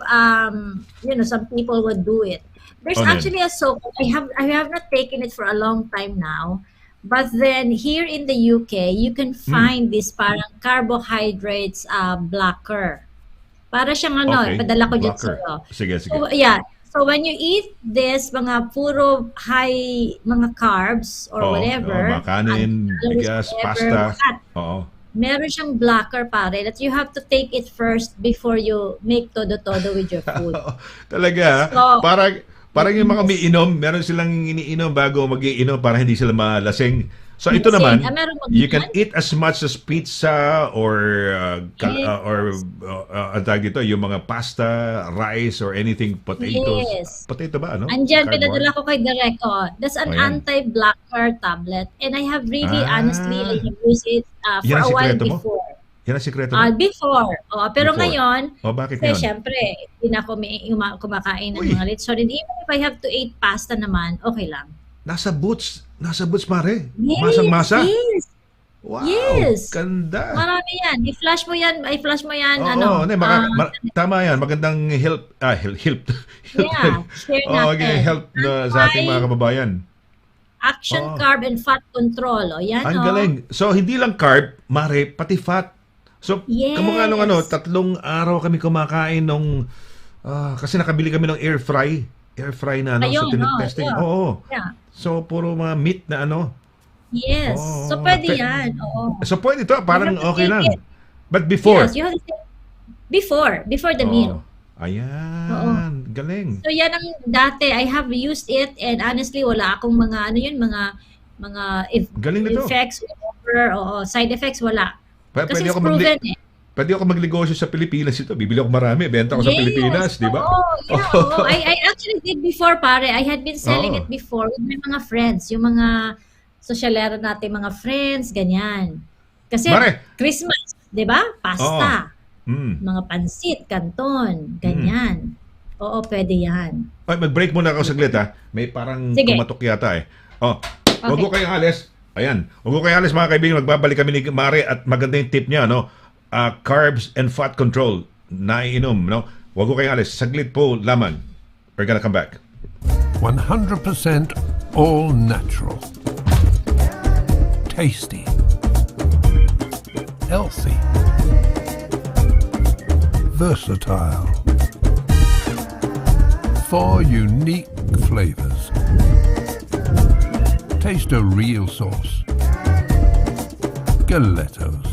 some people would do it. There's Ano yan? actually a soap. I have not taken it for a long time now. But then here in the UK, you can find this parang carbohydrates blocker. Para siyang Okay. padala ko dyan Blocker. sa'yo. Sige. So, yeah. So when you eat this, mga puro high, mga carbs or whatever, mga kanin, calories, bigas, whatever, pasta. lahat, Oo. meron siyang blocker pare that you have to take it first before you make todo-todo with your food. Talaga, So, parang yung mga umiinom, meron silang iniinom bago mag-iinom para hindi sila malasing. So ito Lasing. naman, Meron bang you can ganyan? eat as much as pizza or ang tawag dito, yung mga pasta, rice or anything, potatoes. Yes. Potato ba, ano? Andyan, Cardboard? pinadala ko kay Direk. That's an Ayan. anti-blocker tablet. And I have really, honestly, I have used it for Yan ang a while sikreto mo? before. Yan ang sikreto mo? Before. Pero Before. ngayon, Bakit kasi ngayon? syempre, hindi na ako kumakain ng Uy. mga lechon. And even if I have to eat pasta naman, okay lang. Nasa boots, Mare. Yes, Masang-masa. Yes. Wow, Yes. ganda. Marami yan. I-flash mo yan. Oo, tama yan. Magandang help. Yeah, share natin. Help na sa ating mga kababayan. Action carb and fat control. O yan, Ang galing. So, hindi lang carb, Mare, pati fat. So, Yes. kamukha nung 3 araw kami kumakain nung, kasi nakabili kami ng air fry na Ayun, so tinetesting. yeah. Oo. Yeah. So, puro mga meat na Yes. So, pwede pe- yan. Oo. So, pwede to. Parang You have to okay take lang. it. But before. Yes, you have to take before the meal. Ayan. Galing. So, yan ang dati. I have used it and honestly, wala akong mga, Galing na to. effects, whatever, side effects, wala. Kasi Pwede it's ako proven Pwede ako magnegosyo sa Pilipinas ito. Bibili ako marami. Benta ko sa Pilipinas, di ba? Oo. I actually did before, pare. I had been selling Oo. it before with my mga friends. Yung mga sosyalero natin, mga friends, ganyan. Kasi Mare. Christmas, di ba? Pasta. Mga pansit, kanton, ganyan. Oo, pwede yan. Ay, mag-break muna ako saglit ha. May parang Sige. tumatok yata eh. Huwag ko kayong alis. Ayan. Huwag ko kayong alis mga kaibigan. Magbabalik kami ni Mare at maganda yung tip niya, no? Carbs and fat control. Naiinom, no? Huwag ko kayong alis. Saglit po lamang. We're gonna come back. 100% all natural. Tasty. Healthy. Versatile. 4 unique flavors. Taste a real sauce. Galettos.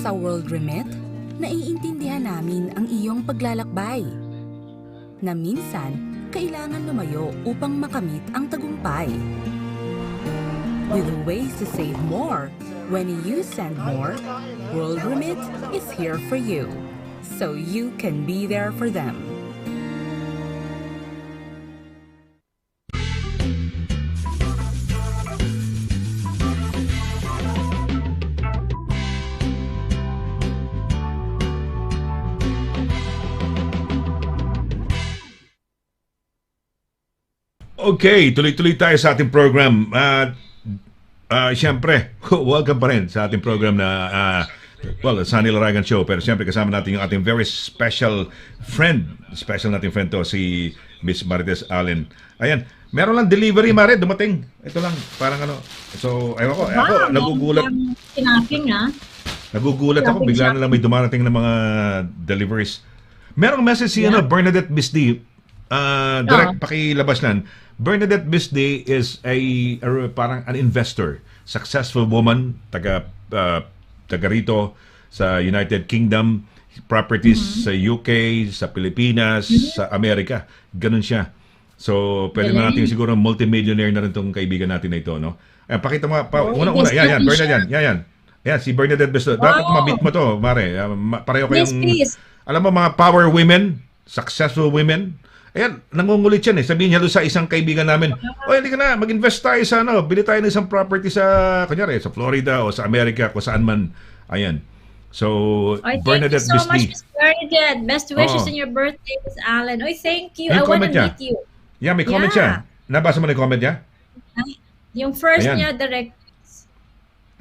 Sa World Remit, naiintindihan namin ang iyong paglalakbay. Na minsan, kailangan lumayo upang makamit ang tagumpay. With ways to save more, when you send more, World Remit is here for you, so you can be there for them. Okay, tuloy-tuloy tayo sa ating program. Siyempre, welcome pa rin sa ating program na Sonny Laragan Show. Pero siyempre kasama natin yung ating very special friend. Special nating friend to, si Miss Marites Allen. Ayan, meron lang delivery, Mare, dumating. Ito lang, parang ano. So, ayun ako, nagugulat. Tinaping, Nagugulat ako, bigla na lang may dumarating na mga deliveries. Merong message si Bernadette Bisdi. Direct pakilabas nan. Bernadette Bisdi is parang an investor, successful woman, taga rito sa United Kingdom, properties sa UK, sa Pilipinas, sa Amerika. Ganun siya. So, pwede na natin siguro multimillionaire na rin tong kaibigan natin na ito, no? Ayan, pakita mo, una-una, yan, Bernadette, yan. Yan, si Bernadette Bisdi. Dapat ma-meet mo to, Mare. Pareho kayong, alam mo, mga power women, successful women. Ayan, nangungulit yan eh. Sabihin niya doon sa isang kaibigan namin, hindi ka na, mag-invest tayo sa bili tayo ng isang property sa, kunyari, sa Florida o sa Amerika, kung saan man. Ayan. So, Bernadette Bisdi. Thank you so much, Miss Bernadette. Best wishes on your birthday, Miss Allen. Thank you. I want to meet you. Yeah, may comment siya. Nabasa mo na yung comment niya? Yung first niya, direct.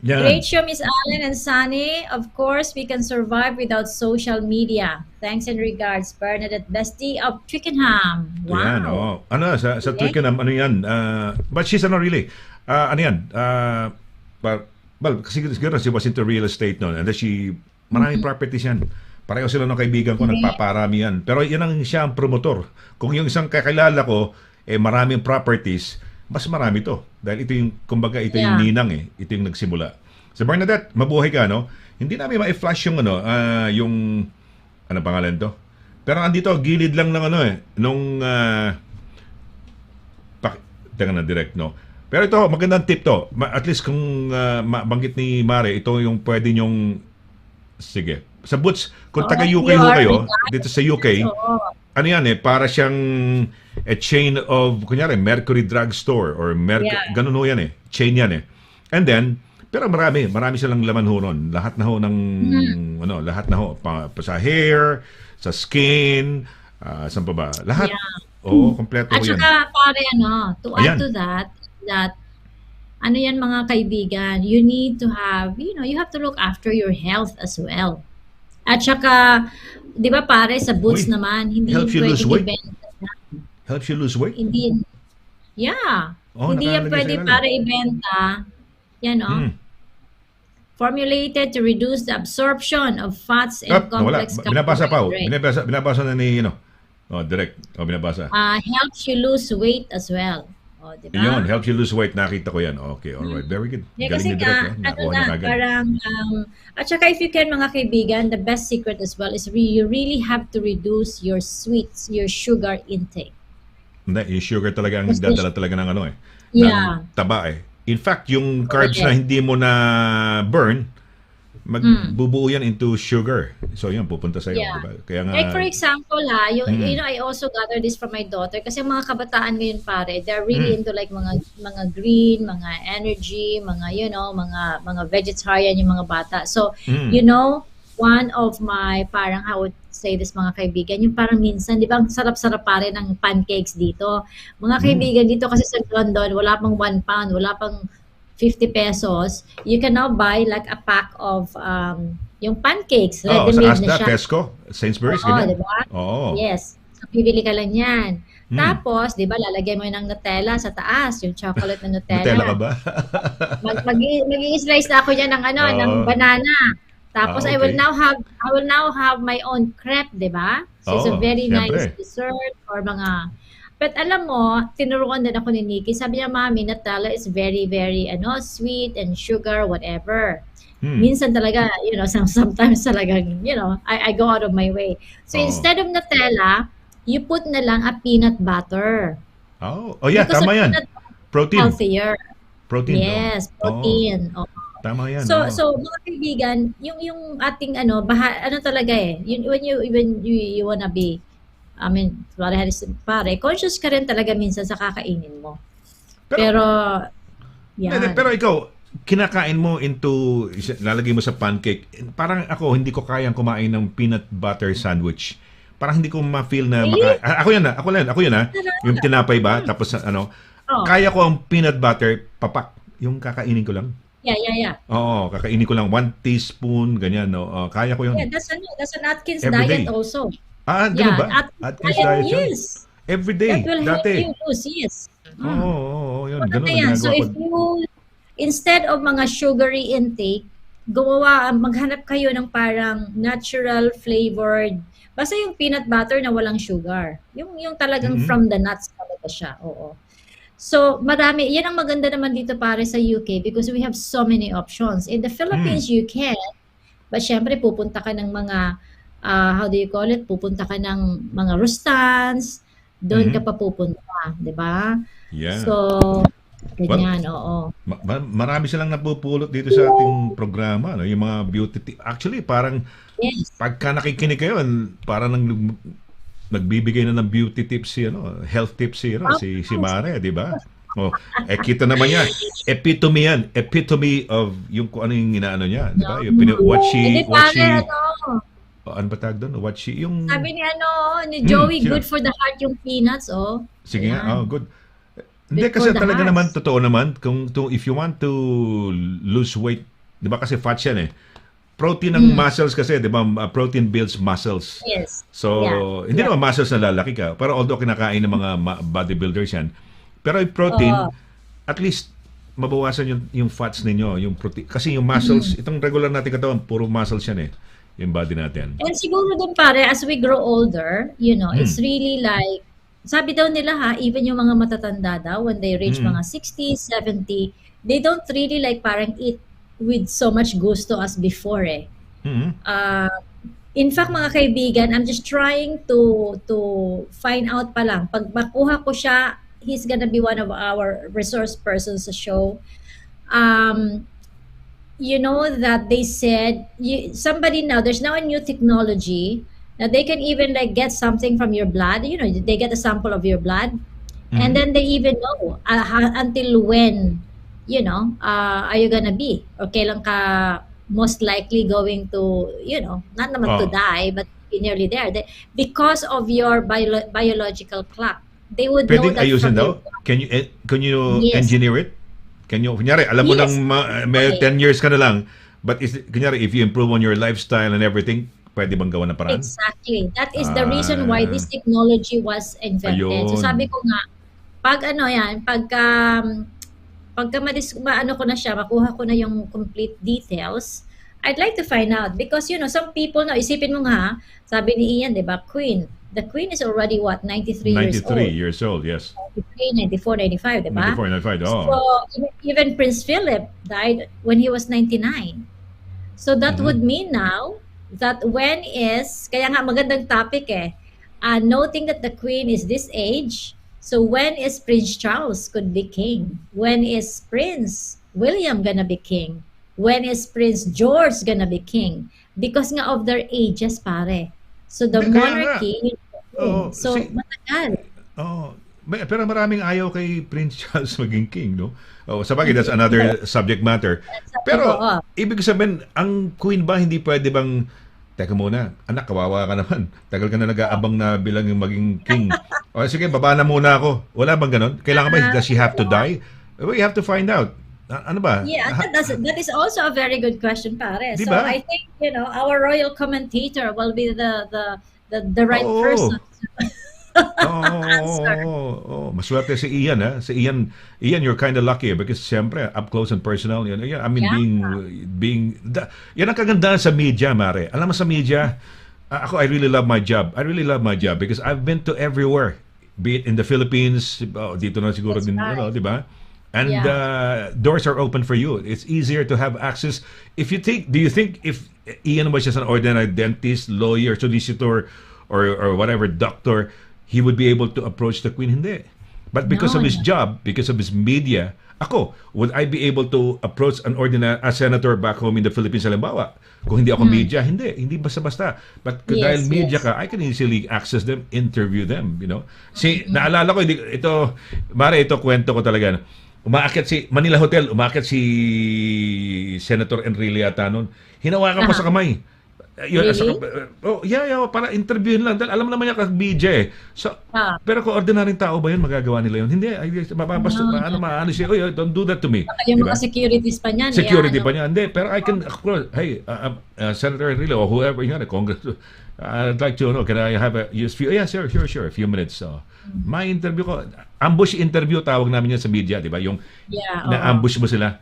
Yan. Great show, Miss Allen and Sonny. Of course, we can survive without social media. Thanks and regards, Bernadette Bestie of Twickenham. Wow. Yan, Ano, sa Twickenham, ano yan? But she's really, ano yan? Well, kasi siguro she was into real estate noon. And then maraming properties yan. Pareho sila ng kaibigan ko, nagpaparami yan. Pero yan siya ang promotor. Kung yung isang kakilala ko, maraming properties, mas marami to. Dahil ito yung, kumbaga, ito yung ninang Ito yung nagsimula. So Bernadette, mabuhay ka, no? Hindi namin ma-flash yung, yung, ano pangalan to? Pero andito, gilid lang ng nung, teka na direct, no? Pero ito, magandang tip to. At least kung banggit ni Mare, ito yung pwede nyong, sige. Sa Boots, kung taga-UK ho kayo, dito sa UK, ano yan para siyang a chain of, kunyari, Mercury Drugstore or ganun ho yan chain yan And then, pero marami silang laman ho nun. Lahat na ho ng, lahat na ho, sa hair, sa skin, saan pa ba? Lahat. Kompleto ho yan. At saka, pare, to add to that, ano yan mga kaibigan, you need to have, you have to look after your health as well. At saka, di ba pare, sa Boots naman, hindi helps you lose weight? ibenta. Helps you lose weight? Hindi. Yeah. Hindi yan pwede para ibenta. Yan, formulated to reduce the absorption of fats and complex carbohydrates. Binabasa na ni, direct. Binabasa. Helps you lose weight as well. Diba? Yun, helps you lose weight. Nakita ko yan. Okay, alright. Very good. Kasi parang, at saka if you can, mga kaibigan, the best secret as well is you really have to reduce your sweets, your sugar intake. Hindi, yung sugar talaga ang dadala talaga ng ng taba In fact, yung carbs na hindi mo na burn, magbubuo yan into sugar. So yan, pupunta sa'yo. Diba? Kaya nga, like for example I also gather this from my daughter kasi mga kabataan ngayon pare, they're really into like mga green, mga energy, mga mga vegetarian yung mga bata. So, one of my parang how would say this mga kaibigan, yung parang minsan, di ba, ang sarap-sarap pare ng pancakes dito. Mga kaibigan dito kasi sa London, wala pang 1 pound, wala pang 50 pesos. You can now buy like a pack of yung pancakes. Ready-made na siya. Tesco, Sainsbury's, ganyan. Diba? Yes. So, bibili ka lang yan. Tapos, di ba, lalagyan mo yun ng Nutella sa taas, yung chocolate na Nutella. Nutella ka ba? Mag-i-slice na ako dyan ng banana. Tapos I will now have my own crepe, 'di ba? So it's a very nice dessert or mga. But alam mo, tinuruan din ako ni Nikki. Sabi niya, "Mami, Nutella is very very sweet and sugar whatever." Minsan talaga, sometimes talaga, I go out of my way. So instead of Nutella, you put na lang a peanut butter. Oh yeah, tama yan. Protein. Healthier. Protein, Yes, Oo. protein. Oo. Tama yan, So oo. so mga kaibigan, yung ating ano talaga eh, yun, when you wanna be, I mean, pare, conscious ka rin talaga minsan sa kakainin mo. Pero, Pero pero yan. ikaw, kinakain mo into, lalagay mo sa pancake. Parang ako, hindi ko kayang kumain ng peanut butter sandwich. Parang hindi ko ma-feel na Really? ako yun ha. Yung tinapay ba, tapos ano, Oh, kaya ko ang peanut butter, papak, yung kakainin ko lang. yeah. Oo, kakainin ko lang 1 teaspoon, ganyan, no. Kaya ko Yeah, yun. that's an Atkins Every diet day. also. Ganun Yeah, ba? Atkins Atkins diet, diet yun. yes. Every That day, will help dati. you lose, yes. Yun. Maganda Ganun ang yan. So ginagawa ko. if you, instead of mga sugary intake, maghanap kayo ng parang natural flavored, basta yung peanut butter na walang sugar. Yung talagang Mhm. from the nuts talaga siya. Oo. So, marami. Yan ang maganda naman dito pare sa UK because we have so many options. In the Philippines, you can. But syempre, pupunta ka ng mga, how do you call it? Pupunta ka ng mga rustans. Doon ka Mhm. pa pupunta. Di ba? Yeah. So, Well, ganyan, oo. marami silang napupulot dito sa ating programa, no? Yung mga beauty tips. Actually, parang Yes. pagka nakikinig kayo, parang nagbibigay na ng beauty tips si health tips si Mare, di ba? Oh, kita naman niya. Epitome of yung kung ano yung inaano niya, di ba? Yung Hindi what she pare, ano, ano ba tawag doon? What she yung sabi ni Joey, sino? good for the heart yung peanuts, oh. Sige nga, Ayan. good. Hindi Good for kasi the talaga heart. naman totoo naman if you want to lose weight, 'di ba kasi fat yan eh. Protein ng muscles kasi, 'di ba? Protein builds muscles. Yes. So, Yeah. hindi naman muscles na lalaki ka. Pero although kinakain ng mga bodybuilders yan. Pero yung protein, Oo. at least mabawasan yung fats ninyo, yung protein. Kasi yung muscles, itong regular natin katawan, puro muscles yan eh. Yung body natin. And siguro din pare, as we grow older, it's really like, sabi daw nila even yung mga matatanda daw, when they reach mga 60, 70, they don't really like parang eat with so much gusto as before eh. Mhm. In fact, mga kaibigan, I'm just trying to find out pa lang. Pag makuha ko siya, he's gonna be one of our resource persons sa show. You know that they said somebody now there's now a new technology that they can even like get something from your blood. They get a sample of your blood, and then they even know until when are you gonna be or kailan ka most likely going to not naman to Oh. die but be nearly there. Because of your biological clock, they would know Pwedeng that ayusin from daw? your Can you Yes. engineer it? Kunyari, alam mo Yes. lang, may Okay. 10 years ka na lang, but kunyari, if you improve on your lifestyle and everything, pwede bang gawa ng paraan? Exactly. That is the reason why this technology was invented. So Ayun. sabi ko nga, pagka maano ko na siya, makuha ko na yung complete details, I'd like to find out because some people na isipin mo nga, sabi ni Ian, 'di ba, Queen. The Queen is already what, 93 years 93 old. years old, yes. 93, 94, 95, 'di ba? 94, 95, oh. So even Prince Philip died when he was 99. So that would mean now that kaya nga magandang topic noting that the Queen is this age, so when is Prince Charles could be king? When is Prince William gonna be king? When is Prince George gonna be king? Because nga of their ages, pare. So the Hindi, kaya monarchy, Oo, so matagal. Oh, pero maraming ayaw kay Prince Charles maging king, no? Oh, sabagay, that's another subject matter. Pero Oo. ibig sabihin, ang queen ba hindi pwede bang teka muna, anak, kawawa ka naman. Tagal ka na nag-aabang na bilang yung maging king. O sige, baba na muna ako. Wala bang ganon? Kailangan ba, does she have to die? We have to find out. Ano ba? Yeah, that is also a very good question, pare. So Diba? I think our royal commentator will be the right Oo. person. Maswerte si Ian, ha? Si Ian, you're kind of lucky because siyempre, up close and personal, I mean, yan ang kagandahan sa media, Mare. Alam mo sa media, ako, I really love my job. Because I've been to everywhere. Be it in the Philippines, dito na siguro That's din, right. di ba? And Yeah. doors are open for you. It's easier to have access. Do you think if Ian was just an ordinary dentist, lawyer, solicitor, or whatever, doctor, he would be able to approach the Queen? Hindi. But because No, of his no. job, because of his media, Ako, would I be able to approach a senator back home in the Philippines, halimbawa? Kung hindi ako media, hindi basta-basta. But dahil media ka, I can easily access them, interview them, you know. Naalala ko, ito kwento ko talaga. Umaakyat si Manila Hotel, umaakyat si Senator Enrile yata noon. Hinawakan pa sa kamay. Yun, para interviewin lang. Dahil alam naman niya kag-BJ. So, pero kung ordinaryong tao ba yun, magagawa nila yun? Hindi. Maano siya, don't do that to me. Yung mga securities pa niyan. Security pa niya. Hindi. Pero I can, hey, Senator Enrile or whoever, Congress, I'd like to know, can I have a few, sure, a few minutes. So, may interview ko. Ambush interview, tawag namin yan sa media, di ba? Yung na-ambush mo sila.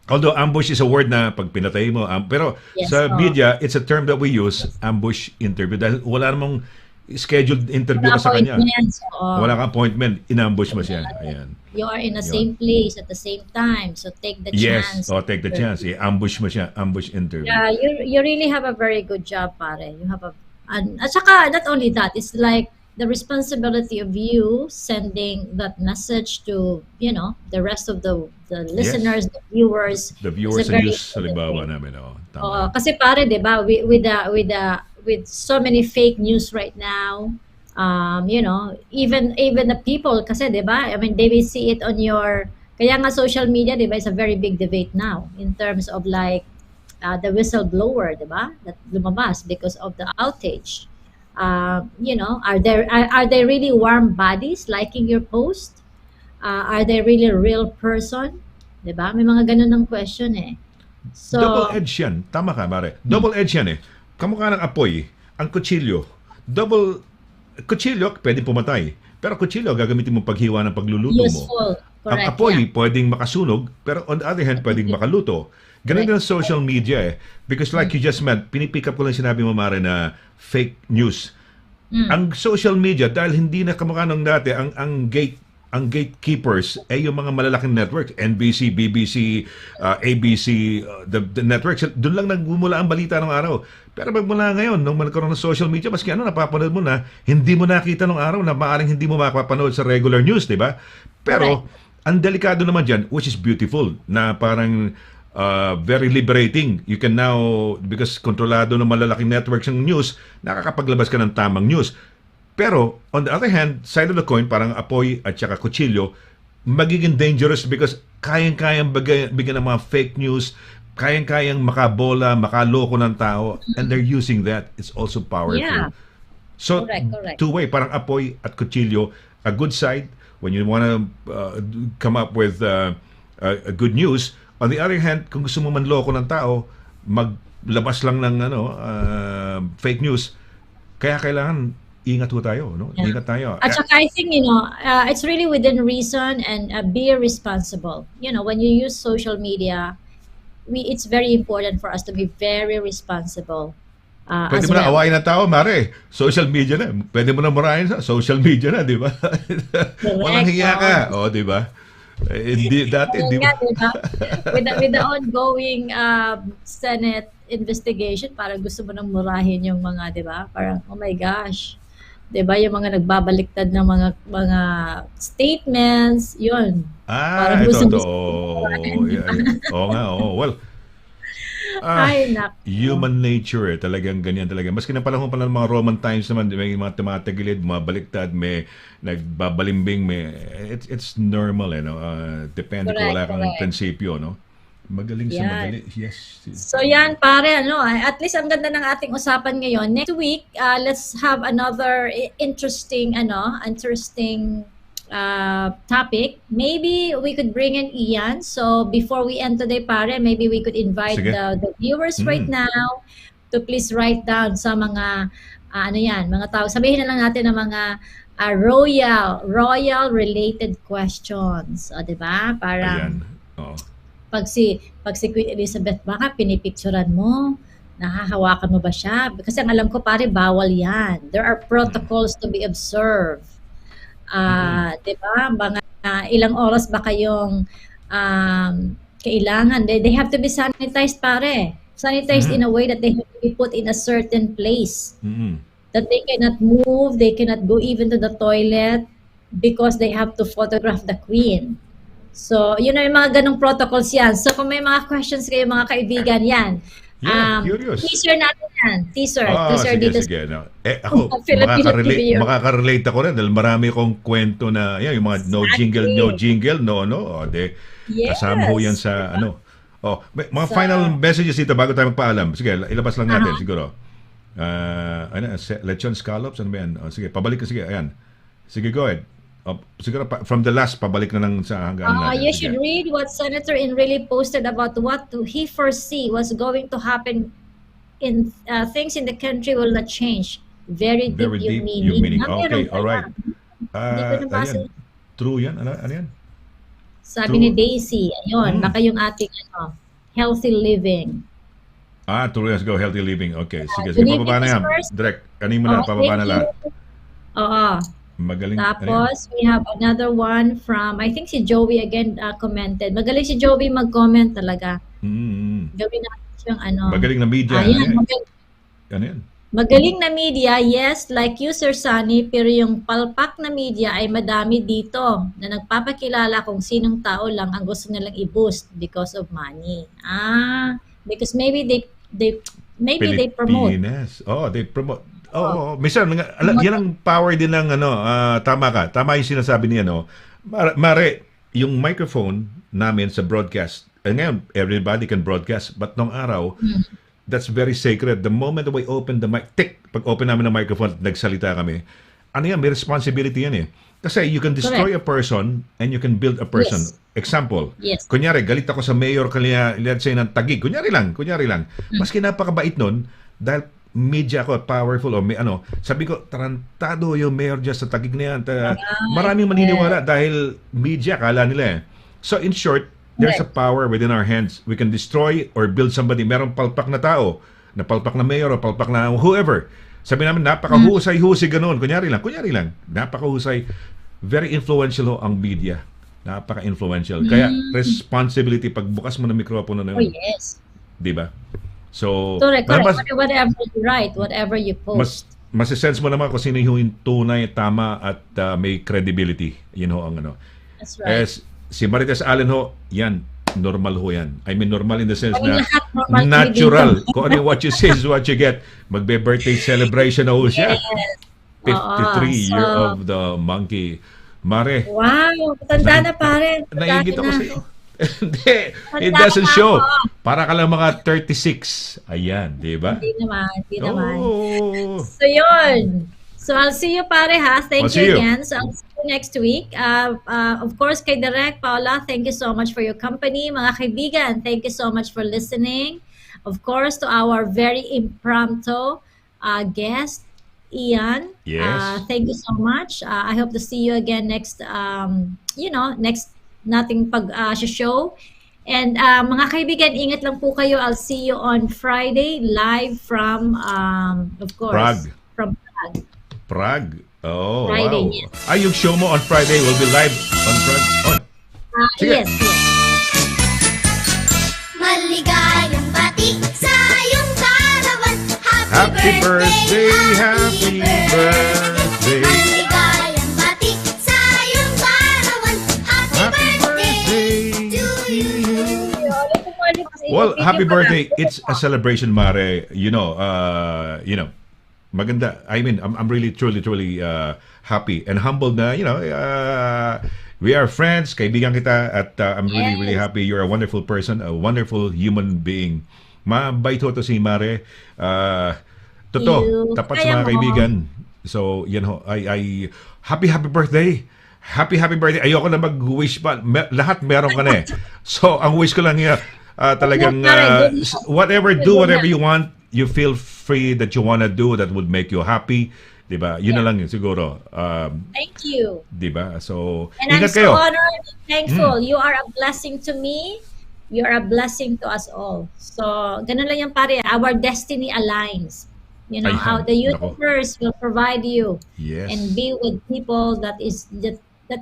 Although ambush is a word na pag pinatay mo, pero sa media, it's a term that we use, ambush interview. Dahil wala namang scheduled interview ka sa kanya. Wala kang appointment, inambush mo siya. Ayan. You are in the same place at the same time, so take the chance. Yes, take the chance. Ambush mo siya, ambush interview. Yeah, you really have a very good job, pare. You have at saka, not only that, it's like the responsibility of you sending that message to, the rest of the listeners, the viewers. The viewers and news, halimbawa namin. Kasi pare, di ba, with so many fake news right now, even the people, kasi di ba, I mean, they will see it on your, kaya nga social media, di ba, is a very big debate now in terms of like the whistleblower, di ba, that lumabas because of the outage. Are they really warm bodies liking your post? Are they really a real person? Diba? May mga ganun ng question eh. So, double-edged yan. Tama ka, Mare. Double-edged yan eh. Kamukha ng apoy, ang kutsilyo. Kutsilyo, pwede pumatay. Pero kutsilyo, gagamitin mo paghiwa ng pagluluto mo. Useful. Correct, Ang apoy, pwedeng makasunog, pero on the other hand, pwedeng makaluto. Ganun din ang social media eh. Because like you just meant, pinipick up ko lang sinabi mo, Mare, na fake news. Ang social media, dahil hindi na kamukha nung dati, ang gatekeepers ay yung mga malalaking networks, NBC, BBC, ABC, the networks. Doon lang nagmumula ang balita ng araw. Pero magmula ngayon, nung magkaroon ng social media, maski napapanood mo na, hindi mo nakita nung araw na maaaring hindi mo makapanood sa regular news, di ba? Pero, ang delikado naman dyan, which is beautiful, na parang very liberating. You can now, because kontrolado ng malalaking networks ng news, nakakapaglabas ka ng tamang news. Pero, on the other hand, side of the coin, parang apoy at saka kutsilyo, magiging dangerous because kayang-kayang bigyan ng mga fake news, kayang-kayang makabola, makaloko ng tao, and they're using that. It's also powerful. Yeah. So, correct. two-way, parang apoy at kutsilyo, a good side, when you want to come up with a good news. On the other hand, kung gusto mo manloko ng tao, maglabas lang ng fake news, kaya kailangan ingat ho tayo, no? Yeah. Ingat tayo. At saka I think, it's really within reason and be responsible. When you use social media, it's very important for us to be very responsible. Pwede mo na awayin ng tao, Mare. Social media na. Pwede mo na murahin sa social media na, di ba? Walang hiya ka. O, di ba? Dati, di ba? With the ongoing Senate investigation, parang gusto mo nang murahin yung mga, di ba? Parang, oh my gosh. Di ba? Yung mga nagbabaliktad ng mga statements, yun. Parang ito. Oo nga, oo. Well, human nature talagang ganyan talaga. Maski na panahon pa ng mga Roman times naman, may mga tumatagilid, mga baliktad, may nagbabalimbing, it's normal, depende kung wala kang prinsipyo, no? Magaling sa madali. Yes. So yan pare, at least ang ganda ng ating usapan ngayon. Next week, let's have another interesting topic. Maybe we could bring in Ian. So before we end today, pare, maybe we could invite the viewers right now to please write down sa mga mga tao. Sabihin na lang natin ng mga royal related questions. O, 'di ba? Parang pag si Queen Elizabeth, baka pinipicturan mo, nahahawakan mo ba siya? Kasi ang alam ko, pare, bawal yan. There are protocols to be observed. Diba? Mga ilang oras ba kayong kailangan? They have to be sanitized, pare. Sanitized in a way that they have to be put in a certain place. That they cannot move, they cannot go even to the toilet because they have to photograph the Queen. So, yung mga ganong protocols yan. So, kung may mga questions kayo mga kaibigan, yan. Yeah, curious. Teaser natin yan. Teaser Sige, dito sige. No. Ako, Filipino TV. makaka-relate ako rin dahil marami kong kwento na, yung mga no jingle, no. Yes. Kasama ho yan sa, mga final messages dito bago tayo magpaalam. Sige, ilabas lang natin, siguro. Lechon scallops, ano ba yan? Sige, pabalik ka, sige, ayan. Sige, go ahead. Siguro from the last, pabalik na lang sa hanggang natin. You should read what Senator Enrile posted about what he foresee was going to happen in things in the country will not change. Very deep yung meaning. Okay, alright. Ayan. True yan? Ano yan? Sabi ni Daisy, ayun, baka yung ating healthy living. True, let's go, healthy living. Okay, sige, pababa na yan. Direct, kanin mo na, pababa na lahat. Oo. Magaling. Tapos, we have another one from, I think si Joey again commented. Magaling si Joey mag-comment talaga. Joey natin siyang Magaling na media. Ano yan? Magaling na media, yes, like you, Sir Sonny, pero yung palpak na media ay madami dito na nagpapakilala kung sinong tao lang ang gusto nilang i-boost because of money. Because maybe they promote. They promote. Minsan, yan ang power din ng tama ka. Tama yung sinasabi niya, Mare, yung microphone namin sa broadcast, ngayon, everybody can broadcast, but nung araw, that's very sacred. The moment we open the mic, pag open namin ng microphone, nagsalita kami, may responsibility yan eh. Kasi you can destroy a person and you can build a person. Yes. Example, Yes. kunyari, galit ako sa mayor kanya, let's say, ng Taguig. Kunyari lang. Maski napakabait nun, dahil media ako, powerful, sabi ko, tarantado yung mayor dyan sa Taguig na yan. Maraming maniniwala dahil media, kala nila eh. So in short, there's a power within our hands. We can destroy or build somebody. Merong palpak na tao, na palpak na mayor o palpak na whoever. Sabi namin, napakahusay-husay ganun. Kunyari lang. Napakahusay. Very influential ang media. Napaka-influential. Kaya responsibility, pagbukas mo ng mikropono na yun. Yes. Diba? So, correct. Whatever you write, whatever you post. Masisense mo naman kung sino yung tunay, tama, at may credibility. Yun ho ang That's right. Si Marites Allen ho, yan, normal ho yan. I mean, normal in the sense na normal natural. Kung ano what you say is what you get. Magbe-birthday celebration na ho siya. Yes. 53 year of the monkey. Mare. Wow, matanda na pare. Naiingit ako sa'yo. Hindi, it doesn't show. Para ka lang mga 36. Ayan, di ba? Hindi naman. So, yun. So, I'll see you, pare, ha? Thank you again. So, I'll see you next week. Of course, kay Direk, Paula, thank you so much for your company. Mga kaibigan, thank you so much for listening. Of course, to our very impromptu guest, Ian. Yes. Thank you so much. I hope to see you again next, next nating pag-show. And mga kaibigan, ingat lang po kayo. I'll see you on Friday live from, of course, Prague. From Prague. Oh, Friday, wow. yes. Yung show mo on Friday will be live on Prague. Sige. Yes. Maligayang bati sa iyong kaarawan. Happy birthday, happy birthday. Maligayang bati sa iyong kaarawan. Happy birthday to you. Well, happy birthday. It's a celebration, Mare. Maganda. I mean, I'm really, truly happy and humbled na, we are friends, kaibigan kita, at I'm really happy. You're a wonderful person, a wonderful human being. Mabait ho to si Mare. Totoo, tapat sa mga kaibigan. So, yan ho. Happy birthday. Happy birthday. Ayoko na mag-wish pa. Lahat meron ka na eh. So, ang wish ko lang talagang whatever you want, you feel free that you wanna do that would make you happy. Diba? Yun na lang yun siguro. Thank you. Diba? So, And I'm ingat so kayo. honored and thankful. You are a blessing to me. You are a blessing to us all. So, ganun lang yan pare. Our destiny aligns. The universe will provide you Yes. and be with people that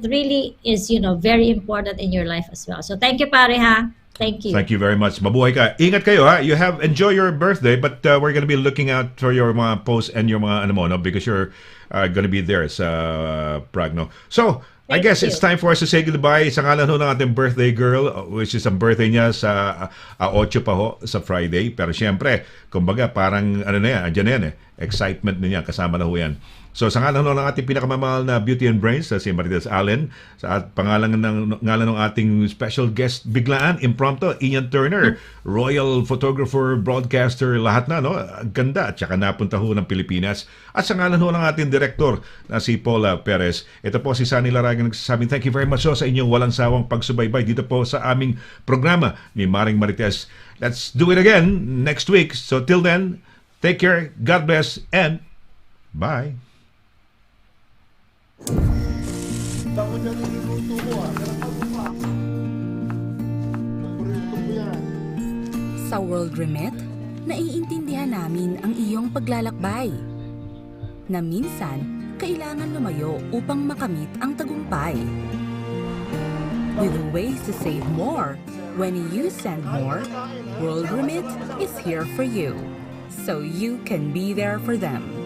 really is, very important in your life as well. So, thank you pare ha. Thank you. Thank you very much. Mabuhay ka. Ingat kayo ha. Enjoy your birthday, but we're gonna be looking out for your mga posts and your mga because you're gonna be there sa Prague, no? So, I Thank guess you. it's time for us to say goodbye. Sa ngalan ho ng ating birthday girl, which is ang birthday niya sa 8 pa ho sa Friday. Pero siyempre, kumbaga parang ano na yan, andyan na yan eh. Excitement na niya, kasama na ho yan. So sa ngalan ho ng ating pinakamamahal na Beauty and Brains, si Marites Allen, sa ngalan ng ating special guest, biglaan, impromptu, Ian Turner, royal photographer, broadcaster, lahat na, no? Ganda, at saka napunta ho ng Pilipinas. At sa ngalan ho ng ating director na si Paula Perez, ito po si Sonny Laragan nagsasabing thank you very much ho sa inyong walang sawang pagsubaybay dito po sa aming programa ni Maring Marites. Let's do it again next week. So till then, take care, God bless, and bye. Sa World Remit, naiintindihan namin ang iyong paglalakbay. Na minsan, kailangan lumayo upang makamit ang tagumpay. With ways to save more, when you send more, World Remit is here for you. So you can be there for them.